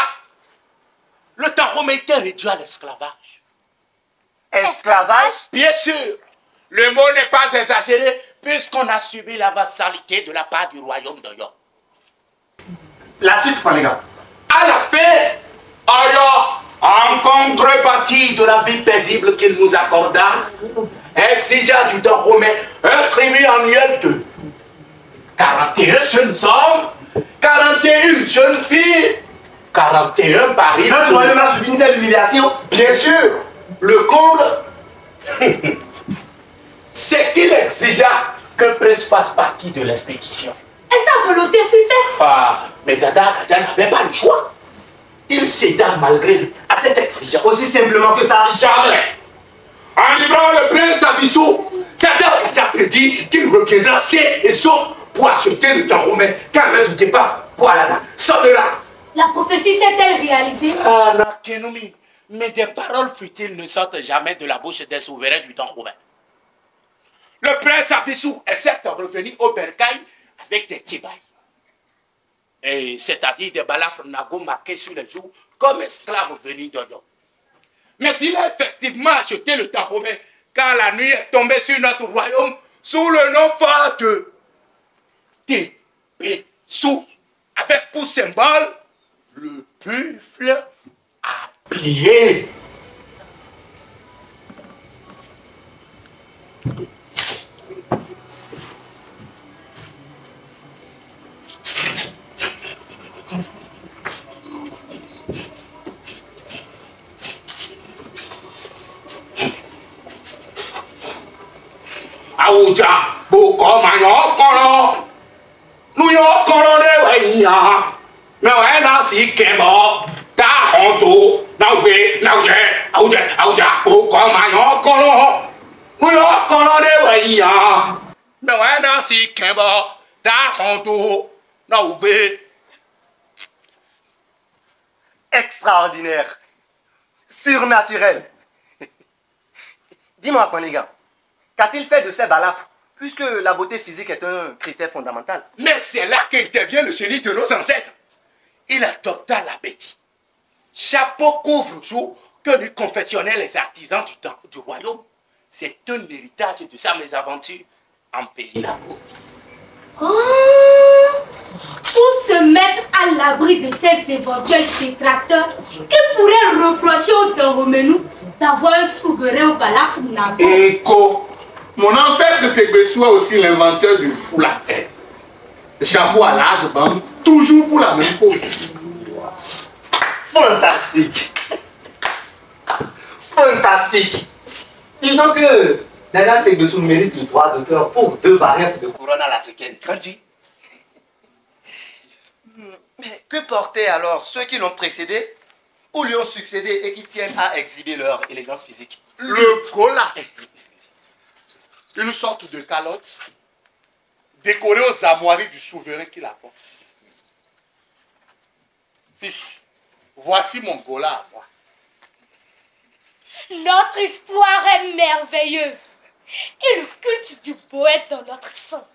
le Dahomey était réduit à l'esclavage. Esclavage? Bien sûr, le mot n'est pas exagéré puisqu'on a subi la vassalité de la part du royaume d'Oyo. La suite, Pandégan. À la fin, Oyo, en contrepartie de la vie paisible qu'il nous accorda, exigea du Dahomey un tribut annuel de 41 jeunes hommes, 41 jeunes filles, 41 barils. Notre royaume a subi une telle humiliation? Bien sûr, le comble, c'est qu'il exigea qu'un prince fasse partie de l'expédition. Et sa volonté fut faite. Ah, mais Dada Akadia n'avait pas le choix. Il céda malgré lui à cette exigence. Aussi simplement que ça? Jamais. En livrant le prince à Bissou, Dada Akadia prédit qu'il reviendra sain et sauf pour acheter le Dahomey car le départ pour Alada. Sors de là. La prophétie s'est-elle réalisée? Ah, Nakenumi, mais des paroles futiles ne sortent jamais de la bouche des souverains du temps romain. Le prince Afissou est certes revenu au bercail avec des tibailles. Et c'est-à-dire des balafres nago marqués sur les joues comme esclaves venus d'Oyo. Mais il a effectivement acheté le temps romain quand la nuit est tombée sur notre royaume sous le nom fort de Tépessou, avec pour symbole le buffle à plier. Aouja, boko manyo kolo, nuyo kolo de wenya, me wena si kembo, ta honto, na uge, aouja, boko manyo kolo, nuyo kolo de wenya, me wena si kembo, ta honto, na uge. Extraordinaire. Surnaturel. Dis-moi, Kwaniga, qu'a-t-il fait de ces balafres, puisque la beauté physique est un critère fondamental? Mais c'est là qu'intervient le génie de nos ancêtres. Il adopta l'appétit. Chapeau couvre-jour que lui confectionnaient les artisans du royaume. C'est un héritage de sa mésaventure en pays Nago. Oh, pour se mettre à l'abri de ces éventuels détracteurs qui pourraient reprocher au Doromenou d'avoir un souverain au balafre Nago. Nko, mon ancêtre Tébessou est aussi l'inventeur du foulard-tête. Chapeau à large bande, toujours pour la même cause. Fantastique. Fantastique. Disons que Nana Tébessou mérite le droit d'auteur pour 2 variantes de couronne à l'africaine. Kandi. Mais que portaient alors ceux qui l'ont précédé ou lui ont succédé et qui tiennent à exhiber leur élégance physique? Le gola. Une sorte de calotte décorée aux armoiries du souverain qui la porte. Fils, voici mon gola à moi. Notre histoire est merveilleuse et le culte du poète dans notre sang.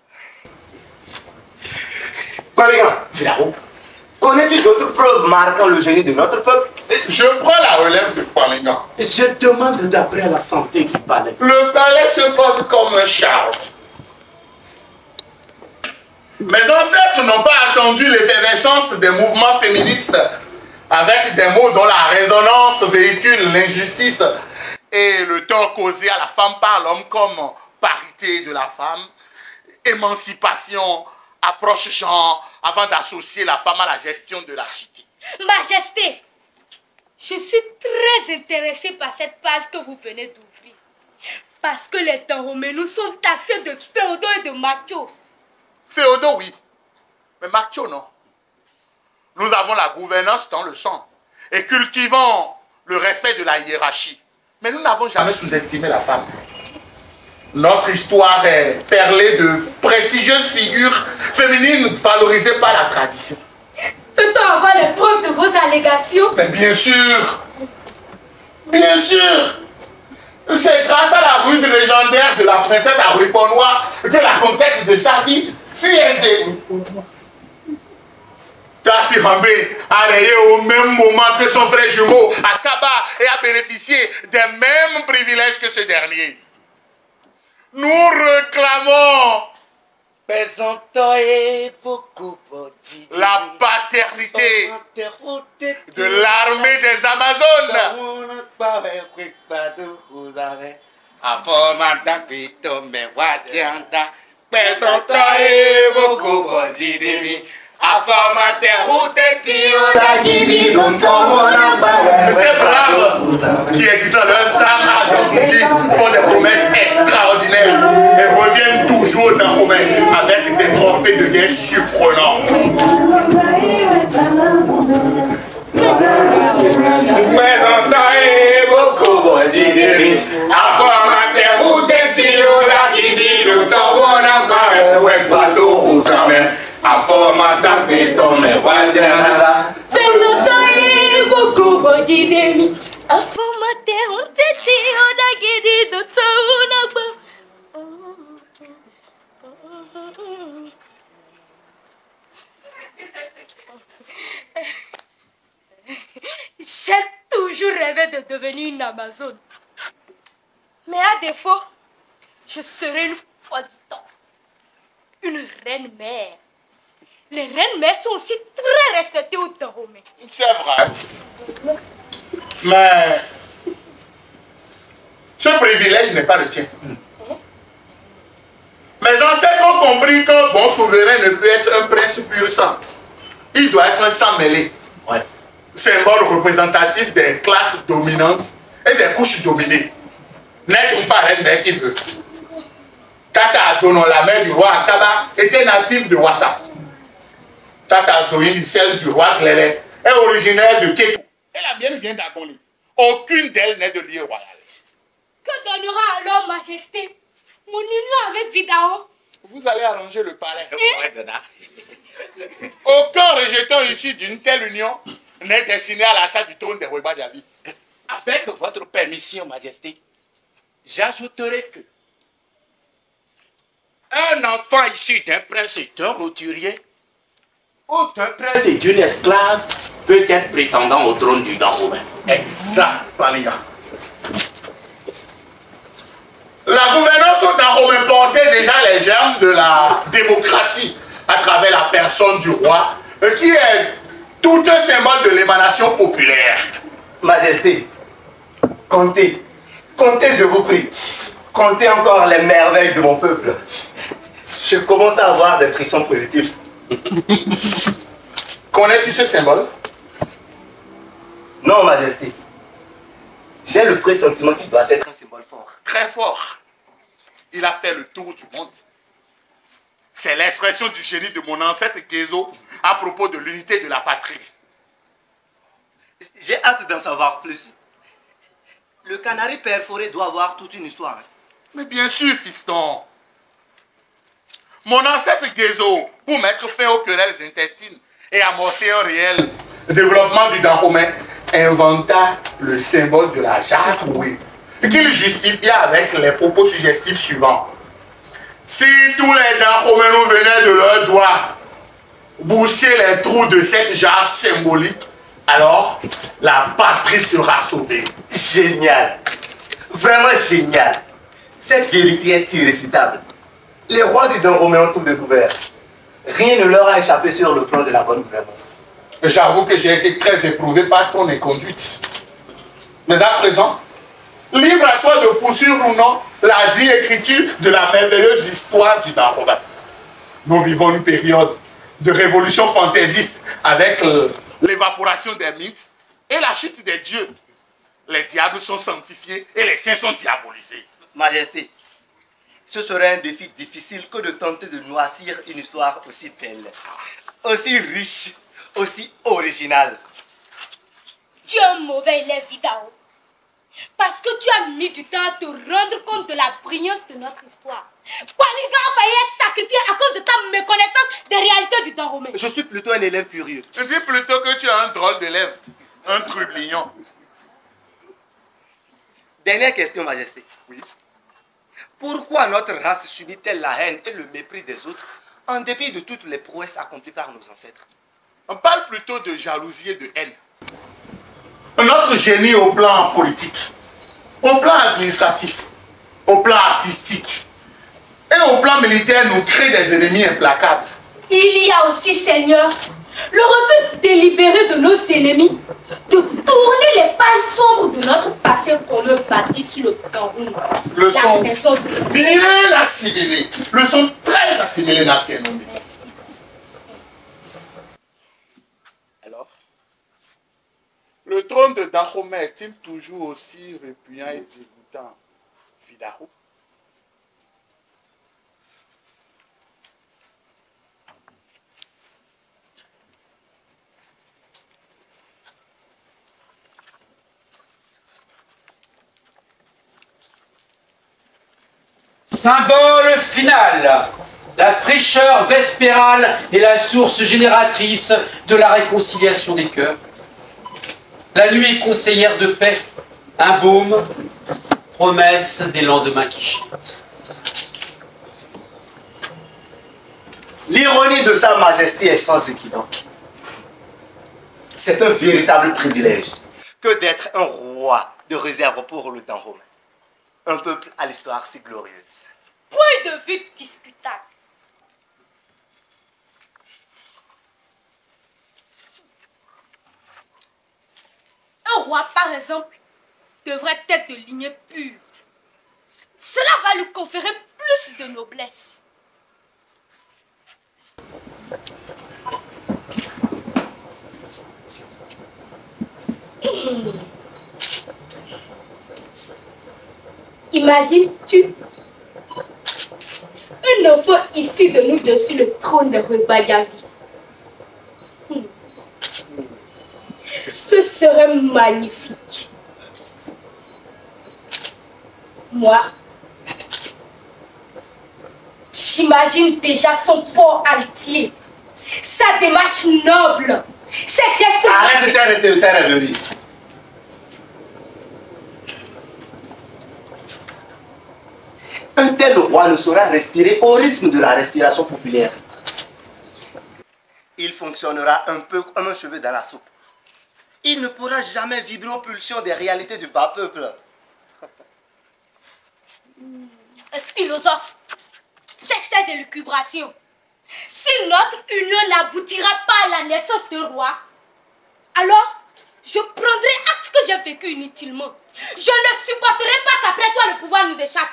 Kwaniga, Filaro, connais-tu d'autres preuves marquant le génie de notre peuple? Je prends la relève de Kwaniga. Je demande d'après la santé du palais. Le palais se porte comme un char. Mes ancêtres n'ont pas attendu l'effervescence des mouvements féministes avec des mots dont la résonance véhicule l'injustice et le tort causé à la femme par l'homme comme parité de la femme, émancipation, approche genre, avant d'associer la femme à la gestion de la cité. Majesté, je suis très intéressée par cette page que vous venez d'ouvrir. Parce que les Doromenous sont taxés de féodaux et de machos. Féodaux, oui, mais macho, non. Nous avons la gouvernance dans le sang et cultivons le respect de la hiérarchie. Mais nous n'avons jamais sous-estimé la femme. Notre histoire est perlée de prestigieuses figures féminines valorisées par la tradition. Peut-on avoir les preuves de vos allégations? Mais bien sûr! Bien sûr! C'est grâce à la ruse légendaire de la princesse Ariponois que la conquête de sa vie fut aisée. Tassi Rambé a rayé au même moment que son frère jumeau Akaba et a bénéficié des mêmes privilèges que ce dernier. Nous réclamons la paternité de l'armée des Amazones. Ces braves qui aiguisent leur sang à Gambouji font des promesses extraordinaires et reviennent toujours dans Romain avec des trophées de guerre surprenants. Benga J'ai toujours rêvé de devenir une Amazone. Mais à défaut, je serai une fois du temps. Une reine-mère. Les reines-mères sont aussi très respectées au Dahomey. C'est vrai. Mais ce privilège n'est pas le tien. Mes ancêtres ont compris qu'un bon souverain ne peut être un prince pur sang. Il doit être un sang mêlé. Ouais. Symbole représentatif des classes dominantes et des couches dominées. N'être pas reine-mère qui veut. Tata Adonon, la mère du roi Akaba, était native de Wassa. Tata Zoïne, celle du roi Glélé, est originaire de Kékou. Et la mienne vient d'Agoni. Aucune d'elles n'est de lieu royal. Que donnera alors Majesté mon union avec Vidao? Vous allez arranger le palais. Ouais, Donna. Aucun rejeton issu d'une telle union n'est destiné à l'achat du trône des Weba Diaby. Avec votre permission, Majesté, j'ajouterai que un enfant issu d'un prince et d'un roturier ou d'un prince et d'une esclave peut être prétendant au trône du Dahomey. Exact, Palinga. La gouvernance au Dahomey portait déjà les germes de la démocratie à travers la personne du roi, qui est tout un symbole de l'émanation populaire. Majesté, comptez, comptez, je vous prie. Comptez encore les merveilles de mon peuple. Je commence à avoir des frissons positifs. Connais-tu ce symbole? Non, Majesté. J'ai le pressentiment qu'il doit être un symbole fort. Très fort. Il a fait le tour du monde. C'est l'expression du génie de mon ancêtre Gezo à propos de l'unité de la patrie. J'ai hâte d'en savoir plus. Le canari perforé doit avoir toute une histoire. Mais bien sûr, fiston. Mon ancêtre Gezo, pour mettre fin aux querelles intestines et amorcer un réel développement du Dahomey, inventa le symbole de la Jacoué, qu'il justifia avec les propos suggestifs suivants. Si tous les Dahomey nous venaient de leurs doigts boucher les trous de cette jarre symbolique, alors la patrie sera sauvée. Génial. Vraiment génial. Cette vérité est irréfutable. Les rois du Dahomey ont tout découvert. Rien ne leur a échappé sur le plan de la bonne gouvernance. J'avoue que j'ai été très éprouvé par ton inconduite. Mais à présent, libre à toi de poursuivre ou non la dite écriture de la merveilleuse histoire du Dahomey. Nous vivons une période de révolution fantaisiste avec l'évaporation des mythes et la chute des dieux. Les diables sont sanctifiés et les saints sont diabolisés. Majesté, ce serait un défi difficile que de tenter de noircir une histoire aussi belle, aussi riche, aussi originale. Tu es un mauvais élève, Vidao. Parce que tu as mis du temps à te rendre compte de la brillance de notre histoire. Palinga a failli être sacrifié à cause de ta méconnaissance des réalités du Dahomey. Je suis plutôt un élève curieux. Je dis plutôt que tu es un drôle d'élève, un trublion. Dernière question, Majesté. Oui. Pourquoi notre race subit-elle la haine et le mépris des autres en dépit de toutes les prouesses accomplies par nos ancêtres? On parle plutôt de jalousie et de haine. Notre génie au plan politique, au plan administratif, au plan artistique et au plan militaire nous crée des ennemis implacables. Il y a aussi, Seigneur, le refus délibéré de nos ennemis de tourner les pages sombres de notre passé commun bâti sur le Cameroun. Le son bien assimilé, le son très assimilé n'a rien nommé. Alors, le trône de Dahomey est-il toujours aussi répugnant et dégoûtant, Fidao? Symbole final. La fraîcheur vespérale est la source génératrice de la réconciliation des cœurs. La nuit conseillère de paix, un baume, promesse des lendemains qui chantent. L'ironie de Sa Majesté est sans équivoque. C'est un véritable privilège que d'être un roi de réserve pour le temps romain. Un peuple à l'histoire si glorieuse. Point de vue discutable. Un roi, par exemple, devrait être de lignée pure. Cela va lui conférer plus de noblesse. Imagines-tu un enfant issu de nous dessus le trône de Rubayagi? Ce serait magnifique. Moi, j'imagine déjà son port altier, sa démarche noble, ses gestes... Arrête tes rêveries. Un tel roi ne saura respirer au rythme de la respiration populaire. Il fonctionnera un peu comme un cheveu dans la soupe. Il ne pourra jamais vibrer aux pulsions des réalités du bas peuple. Philosophe, c'est tes élucubrations. Si notre union n'aboutira pas à la naissance d'un roi, alors je prendrai acte que j'ai vécu inutilement. Je ne supporterai pas qu'après toi le pouvoir nous échappe.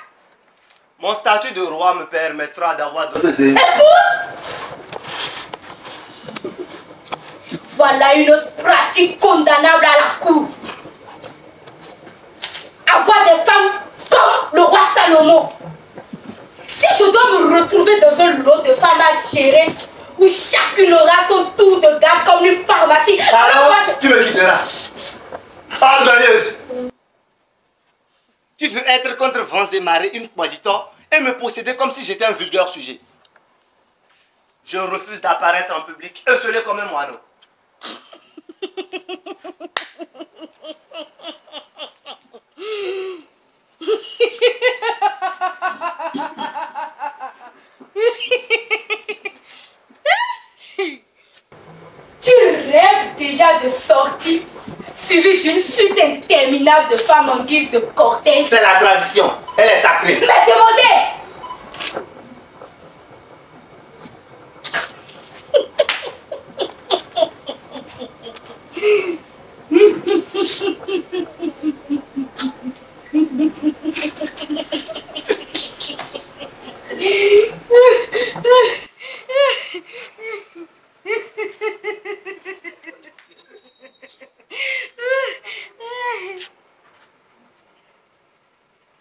Mon statut de roi me permettra d'avoir d'autres ennemis. Voilà une autre pratique condamnable à la cour. Avoir des femmes comme le roi Salomon. Si je dois me retrouver dans un lot de femmes à gérer, où chacune aura son tour de garde comme une pharmacie, alors moi, tu me quitteras. Orgueilleuse. Tu veux être contre vents et marées une coadjutor et me posséder comme si j'étais un vulgaire sujet. Je refuse d'apparaître en public esselé comme un moineau. Tu rêves déjà de sortie, suivi d'une suite interminable de femmes en guise de cortège. C'est la tradition, elle est sacrée. Mais demandez!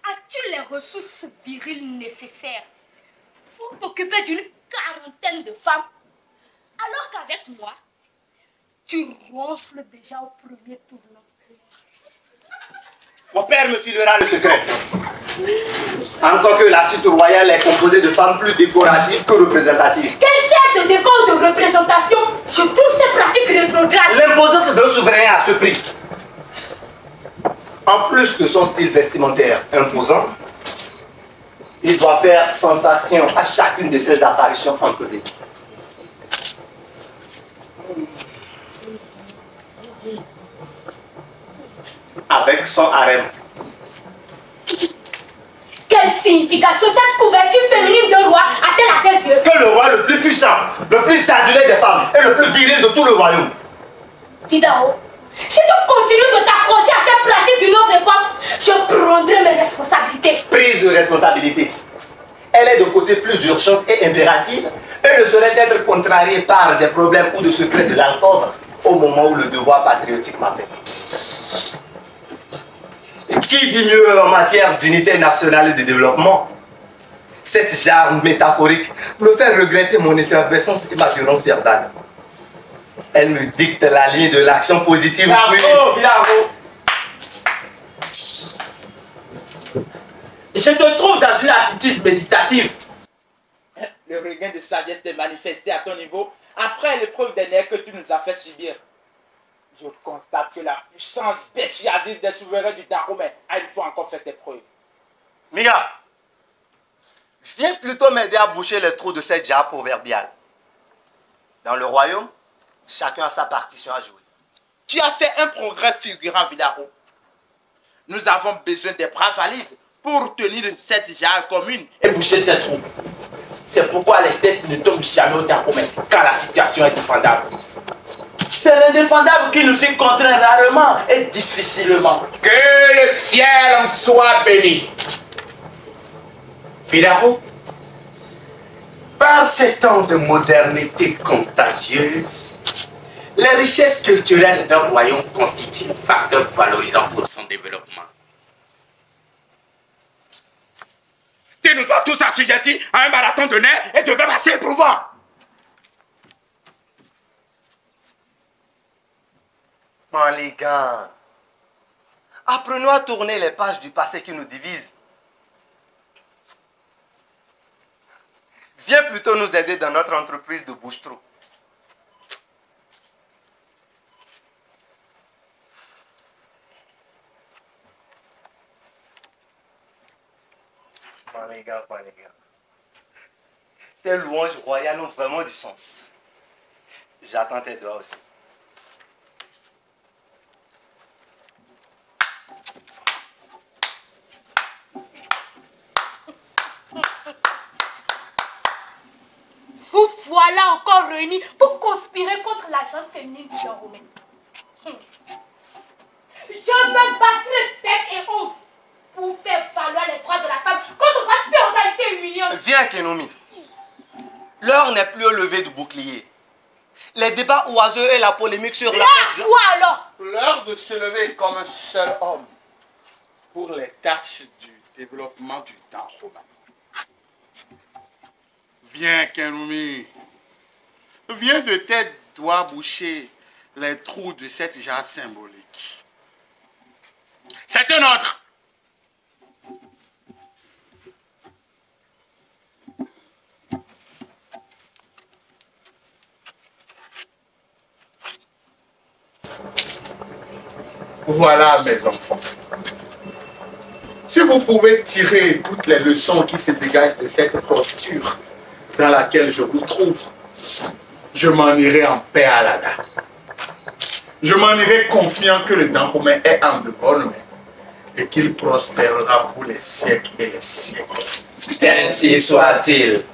As-tu les ressources viriles nécessaires pour t'occuper d'une quarantaine de femmes, alors qu'avec moi, tu ronfles déjà au premier tournant? Mon père me filera le secret. Encore que la suite royale est composée de femmes plus décoratives que représentatives. Quelle sorte de décor de représentation? Je trouve ces pratiques rétrogrades. L'imposante d'un souverain à ce prix. En plus de son style vestimentaire imposant, il doit faire sensation à chacune de ses apparitions en public. Avec son harem. Quelle signification cette couverture féminine de roi a-t-elle à tes yeux? Que le roi le plus puissant, le plus adulé des femmes et le plus viril de tout le royaume. Fidao, si tu continues de t'accrocher à cette pratique d'une autre époque, je prendrai mes responsabilités. Prise de responsabilité. Elle est de côté plus urgente et impérative et ne saurait être contrariée par des problèmes ou de secrets de l'alcôve au moment où le devoir patriotique m'appelle. Et qui dit mieux en matière d'unité nationale et de développement? Cette jarre métaphorique me fait regretter mon effervescence et ma violence verbale. Elle me dicte la ligne de l'action positive. Bravo, Villardo. Je te trouve dans une attitude méditative. Le regain de sagesse est manifesté à ton niveau après l'épreuve des nerfs que tu nous as fait subir. Je constate que la puissance persuasive des souverains du Dahomey a une fois encore fait ses preuves. Mia, viens plutôt m'aider à boucher les trous de cette jarre proverbiale. Dans le royaume, chacun a sa partition à jouer. Tu as fait un progrès fulgurant, Vidaro. Nous avons besoin des bras valides pour tenir cette jarre commune et boucher cette trou. C'est pourquoi les têtes ne tombent jamais au Dahomey quand la situation est défendable. C'est l'indéfendable qui nous y contraint rarement et difficilement. Que le ciel en soit béni. Vidaro, par ces temps de modernité contagieuse, les richesses culturelles d'un royaume constituent un facteur valorisant pour son développement. Tu nous as tous assujettis à un marathon de nerfs et de verbes assez éprouvants. Bon, les gars, apprenons à tourner les pages du passé qui nous divisent. Viens plutôt nous aider dans notre entreprise de bouche-trou. Bon, les gars. Tes louanges royales ont vraiment du sens. J'attends tes doigts aussi. Vous voilà encore réunis pour conspirer contre la jeune féminine du Dahomey. Je me battrai tête et honte pour faire valoir les droits de la femme contre votre féodalité humiliante. Viens, Kenomi. L'heure n'est plus au lever du bouclier. Les débats oiseux et la polémique sur la Là, quoi alors? L'heure de se lever comme un seul homme pour les tâches du développement du Dahomey. Viens, Kenomi. Viens de tes doigts boucher les trous de cette jarre symbolique. C'est un autre. Voilà, mes enfants. Si vous pouvez tirer toutes les leçons qui se dégagent de cette posture dans laquelle je vous trouve, je m'en irai en paix à l'Ada. Je m'en irai confiant que le Dahomey est en de bonnes mains et qu'il prospérera pour les siècles et les siècles. Ainsi soit-il.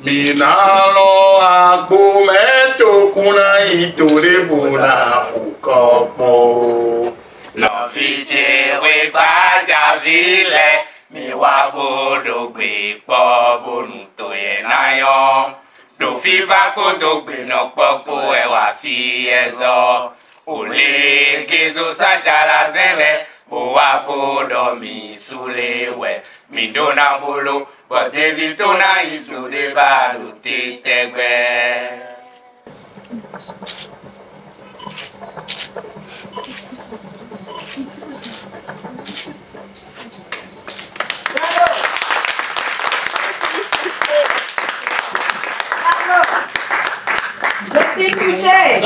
Minalo agbumeto kuna itore buna ukopo. Novijere bajavile miwabodo po bonutoye nayon. Do fifa kodo gbe no popo ewa fi ezo. Ole gezo sajala zele owa bodo mi sulewe. Mi dona bolo but David tona isole ba do tegbe. Laissez coucher.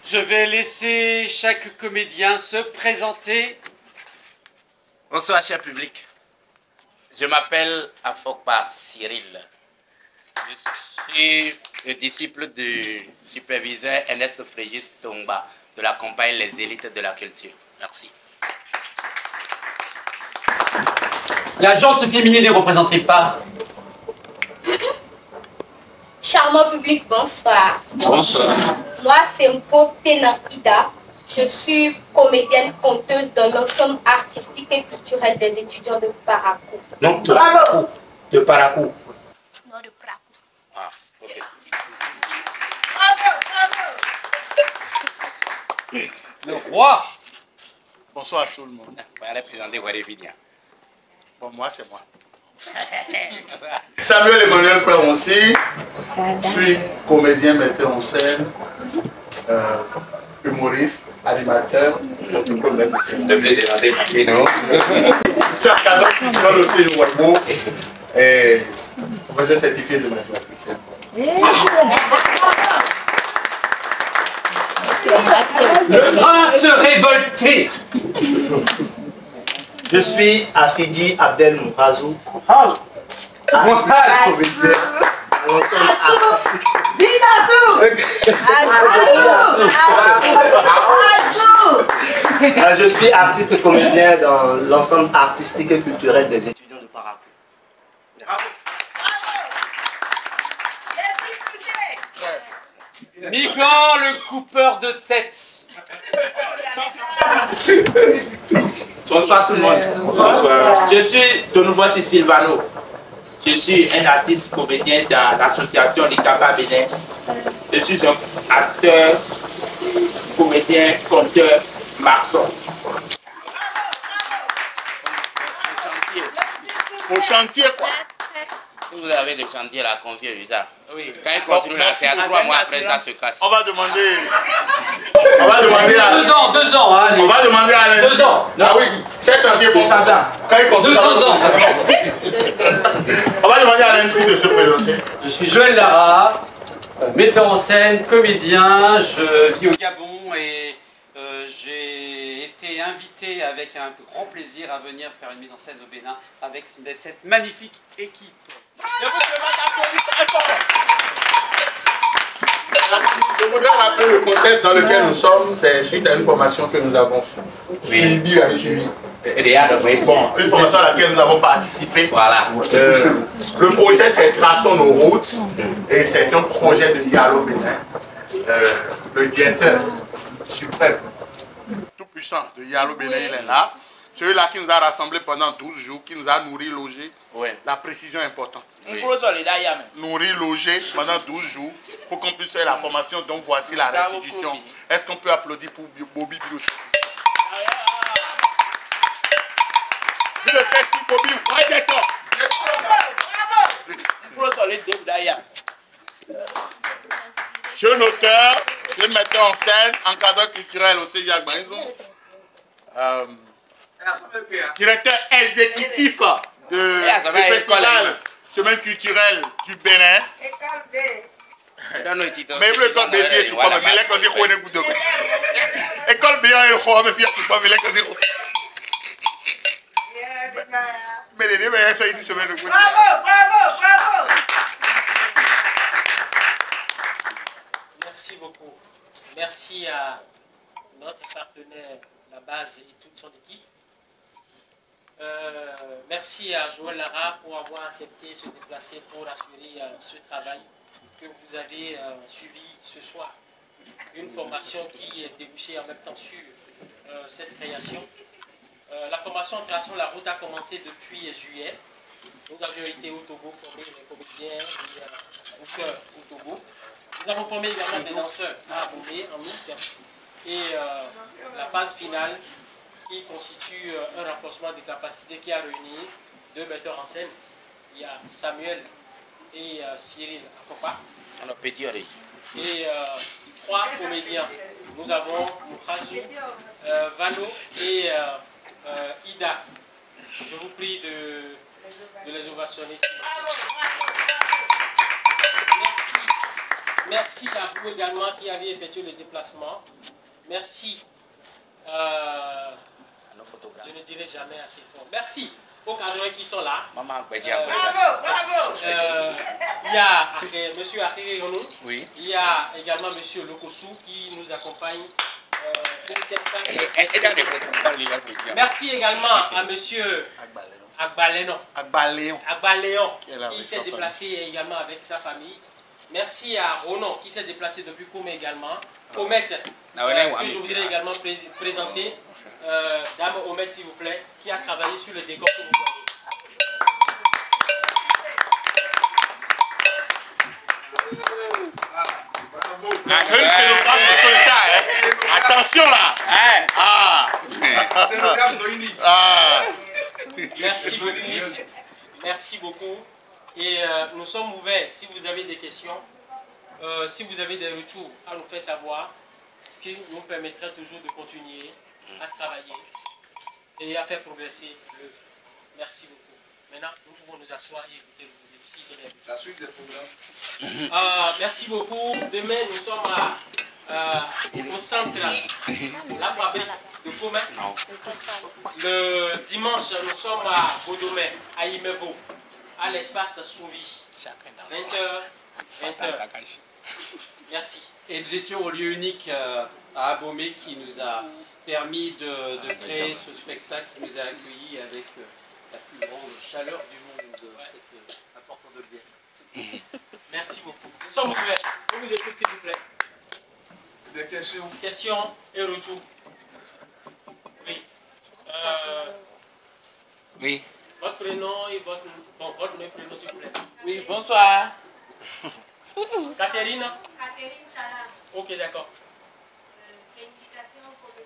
Je vais laisser chaque comédien se présenter. Bonsoir, cher public. Je m'appelle Afokpa Cyril. Je suis le disciple du superviseur Ernest Frégis Tongba de la compagnie Les Élites de la Culture. Merci. La gente féminine est représentée par... Charmant public, bonsoir. Bonsoir. Moi, c'est Mpo Tena Ida. Je suis comédienne conteuse dans l'ensemble artistique et culturel des étudiants de Parakou. Non, de Parakou. De Parakou. Non, de Parakou. Ah, ok. Le roi. Bonsoir à tout le monde. On va aller présenter Guadevinien. Bon, moi, c'est moi. Samuel Emmanuel Peronsi. Je suis comédien, metteur en scène, humoriste, animateur. Le plaisir d'entrer parmi nous. Je suis académique dans le aussi le Ouagbou et professeur certifié de mathématiques. Le prince révolté. Je suis Afidji Abdel Mourazou. Je suis artiste comédien dans l'ensemble artistique et culturel des étudiants de Parakou. Migan, le coupeur de tête. Bonsoir tout le monde. Bonsoir. Je suis de nouveau Sylvano. Je suis un artiste comédien dans l'association Likaba Bénin. Je suis un acteur, comédien, conteur, maçon. Au chantier, quoi. Vous avez des chantiers là, confiez ça. Oui. Quand ils continuent là, c'est à 3 mois après ça se casse. On va demander à... 2 ans, 2 ans. Hein, On va demander à... 2 ans. Ah oui, ces chantiers font ça. Quand ils continuent... 2 ans. On va demander à l'intrus de se présenter. Je suis Joël Lara, metteur en scène, comédien. Je vis au Gabon et j'ai été invité avec un grand plaisir à venir faire une mise en scène au Bénin avec cette magnifique équipe. Je voudrais rappeler le contexte dans lequel nous sommes. C'est suite à une formation que nous avons suivie. Une formation à laquelle nous avons participé. Voilà. Le projet, c'est Traçons nos routes. Et c'est un projet de Dialogue Bénin. Le directeur suprême, tout puissant de Dialogue Bénin, il est là. Celui-là qui nous a rassemblés pendant 12 jours, qui nous a nourris, logés. Ouais. La précision est importante. Oui. Nourrir, loger pendant 12 jours pour qu'on puisse faire la formation. Donc voici la restitution. Est-ce qu'on peut applaudir pour Bobby Bilochis? Le fait si Bobby, jeune auteur, jeune metteur en scène, encadreur culturel au CGAC Banizou. Directeur exécutif du festival Semaine culturelle du Bénin. Mais le école bézier sur quoi, mais les causes qu'on est goûté. École bien et quoi, mais fier sur quoi, mais les causes qu'on. Mais les deux, ça ici semaine de goûter. Bravo. Merci beaucoup. Merci à notre partenaire, la base et toute son équipe. Merci à Joël Lara pour avoir accepté de se déplacer pour assurer ce travail que vous avez suivi ce soir. Une formation qui est débouchée en même temps sur cette création. La formation Traçons la route a commencé depuis juillet. Nous avions été au Togo former les comédiens et au Togo. Nous avons formé également des danseurs à Abomey en août. Et la phase finale qui constitue un renforcement des capacités qui a réuni 2 metteurs en scène. Il y a Samuel et Cyril Afopa. Et 3 comédiens. Nous avons Moukhazu, Vano et Ida. Je vous prie de les ovationner. Merci à vous également qui avez effectué le déplacement. Merci. Je ne dirai jamais assez fort. Merci aux cadres qui sont là. Il y a M. Akere Yonou. Oui. Il y a également M. Lokosu qui nous accompagne pour cette fin. Merci également à M. Agbaléon qui s'est déplacé également avec sa famille. Merci à Ronan qui s'est déplacé depuis Koumé également. Omet, que je voudrais également présenter. Dame Omet, s'il vous plaît, qui a travaillé sur le décor que vous voyez. La jeune scénographe de Solitaire. Attention Ah. Merci beaucoup. Merci beaucoup. Et nous sommes ouverts. Si vous avez des questions, si vous avez des retours à nous faire savoir, ce qui nous permettra toujours de continuer à travailler et à faire progresser l'œuvre. Merci beaucoup. Maintenant, nous pouvons nous asseoir et écouter les décisions. La suite des programmes. Merci beaucoup. Demain, nous sommes au centre, la fabrique de Commun. Le dimanche, nous sommes à Bodomé, à Imevo, à l'espace Souvi. 20h. Merci. Et nous étions au lieu unique à Abomey qui nous a permis de créer ce spectacle, qui nous a accueillis avec la plus grande chaleur du monde. C'est important de le dire. Merci beaucoup. Nous sommes ouverts. Je vous écoute s'il vous plaît. Des questions? Questions et retours. Oui. Oui. Votre prénom et votre prénom s'il vous plaît. Oui, bonsoir. Catherine. Catherine Charas. Ok, d'accord. Félicitations pour le